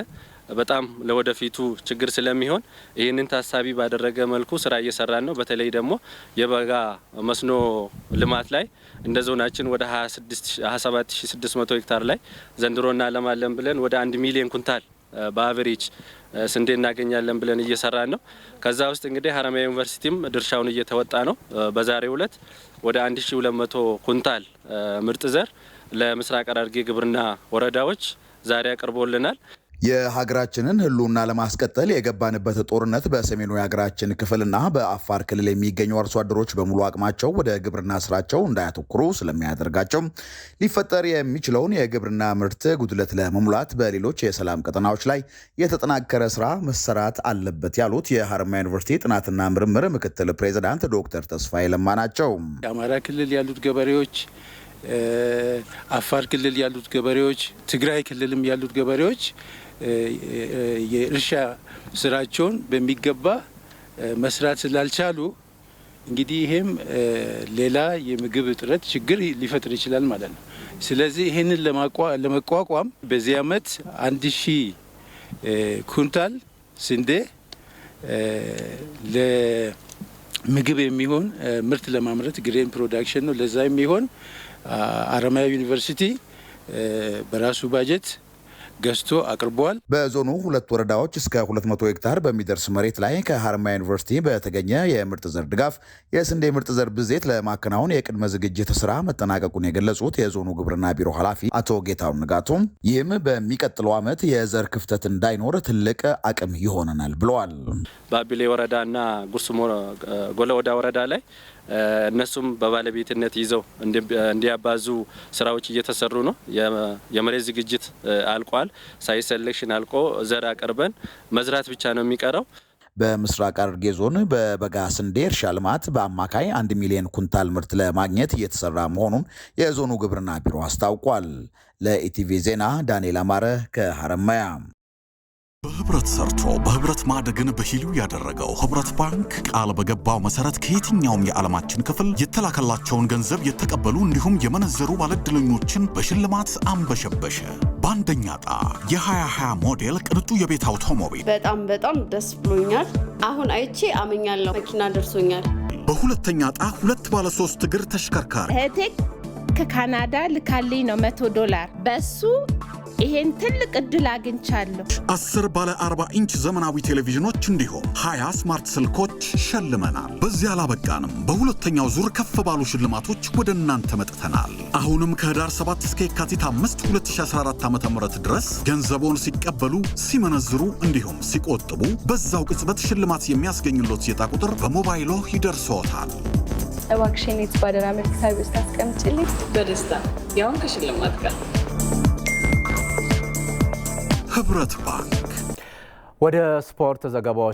በጣም ለወደፊቱ ችግር ስለሚሆን ይህንን ታሳቢ ባደረገ መልኩ ስራ እየሰራን ነው። በተለይ ደግሞ የበጋ መስኖ ልማት ላይ እንደ ዞናችን ወደ 27600 ሄክታር ላይ ዘንድሮ እናለማለን ብለን ወደ 1 ሚሊዮን ኩንታል በአቨሬጅ ስንዴ እናገኛለን ብለን እየሰራን ነው። ከዛ ውስጥ እንግዲህ ሀረማያ ዩኒቨርሲቲም ድርሻውን እየተወጣ ነው። በዛሬው ዕለት ወደ 1200 ኩንታል ምርጥ ዘር ለምስራቅ ሐረርጌ ግብርና ወረዳዎች ዛሬ አቅርቦልናል። የሀገራችንን ህልውና ለማስቀጠል የገባንበት ጦርነት በሰሜኑ የሀገራችን ክፍልና በአፋር ክልል የሚገኙ አርሶ አደሮች በሙሉ አቅማቸው ወደ ግብርና ስራቸው እንዳያተኩሩ ስለሚያደርጋቸው ሊፈጠር የሚችለውን የግብርና ምርት ጉድለት ለመሙላት በሌሎች የሰላም ቀጠናዎች ላይ የተጠናከረ ስራ መሰራት አለበት ያሉት የሀረማያ ዩኒቨርሲቲ ጥናትና ምርምር ምክትል ፕሬዚዳንት ዶክተር ተስፋዬ ለማ ናቸው። የአማራ ክልል ያሉት ገበሬዎች፣ አፋር ክልል ያሉት ገበሬዎች፣ ትግራይ ክልልም ያሉት ገበሬዎች የእርሻ ስራቸውን በሚገባ መስራት ስላልቻሉ እንግዲህ ይሄም ሌላ የምግብ እጥረት ችግር ሊፈጥር ይችላል ማለት ነው። ስለዚህ ይሄንን ለመቋቋም በዚህ ዓመት 1000 ኩንታል ስንዴ ለምግብ የሚሆን ምርት ለማምረት ግሬን ፕሮዳክሽን ነው። ለዛ የሚሆን ሀረማያ ዩኒቨርሲቲ በራሱ ባጀት ገዝቶ አቅርቧል። በዞኑ 2 ወረዳዎች እስከ 200 ሄክታር በሚደርስ መሬት ላይ ከሀረማያ ዩኒቨርሲቲ በተገኘ የምርጥ ዘር ድጋፍ የስንዴ ምርጥ ዘር ብዜት ለማከናወን የቅድመ ዝግጅት ስራ መጠናቀቁን የገለጹት የዞኑ ግብርና ቢሮ ኃላፊ አቶ ጌታሁን ንጋቱም ይህም በሚቀጥለው ዓመት የዘር ክፍተት እንዳይኖር ትልቅ አቅም ይሆነናል ብለዋል። ባቢሌ ወረዳና ጉርሱሞ ጎለወዳ ወረዳ ላይ እነሱም በባለቤትነት ይዘው እንዲያባዙ ስራዎች እየተሰሩ ነው። የመሬት ዝግጅት አልቋል። ሳይት ሴሌክሽን አልቆ ዘር አቅርበን መዝራት ብቻ ነው የሚቀረው። በምስራቅ ሐረርጌ ዞን በበጋ ስንዴ እርሻ ልማት በአማካይ 1 ሚሊዮን ኩንታል ምርት ለማግኘት እየተሰራ መሆኑን የዞኑ ግብርና ቢሮ አስታውቋል። ለኢቲቪ ዜና ዳንኤል አማረ ከሀረማያ። በህብረት ሰርቶ በህብረት ማደግን በሂሉ ያደረገው ህብረት ባንክ ቃል በገባው መሰረት ከየትኛውም የዓለማችን ክፍል የተላከላቸውን ገንዘብ የተቀበሉ እንዲሁም የመነዘሩ ባለዕድለኞችን በሽልማት አንበሸበሸ። በአንደኛ ዕጣ የ2020 ሞዴል ቅንጡ የቤት አውቶሞቢል በጣም ደስ ብሎኛል። አሁን አይቼ አመኛለሁ። መኪና ደርሶኛል። በሁለተኛ ዕጣ 2 ባለ 3 እግር ተሽከርካሪ እህቴ ከካናዳ ልካልኝ ነው $100 በሱ ይሄን ትልቅ እድል አግኝቻለሁ። 10 ባለ 40 ኢንች ዘመናዊ ቴሌቪዥኖች እንዲሁም 20 ስማርት ስልኮች ሸልመናል። በዚህ አላበቃንም። በሁለተኛው ዙር ከፍ ባሉ ሽልማቶች ወደ እናንተ መጥተናል። አሁንም ከህዳር 7 እስከ የካቲት 5 2014 ዓ.ም ድረስ ገንዘቦን ሲቀበሉ፣ ሲመነዝሩ እንዲሁም ሲቆጥቡ በዛው ቅጽበት ሽልማት የሚያስገኝሎት የዕጣ ቁጥር በሞባይሎ ይደርሶታል። እባክሽን የተባደራ መልክታዊ ውስጥ አስቀምጪልኝ። በደስታ ያውን ከሽልማት ጋር ህብረት ባንክ። ወደ ስፖርት ዘገባዎች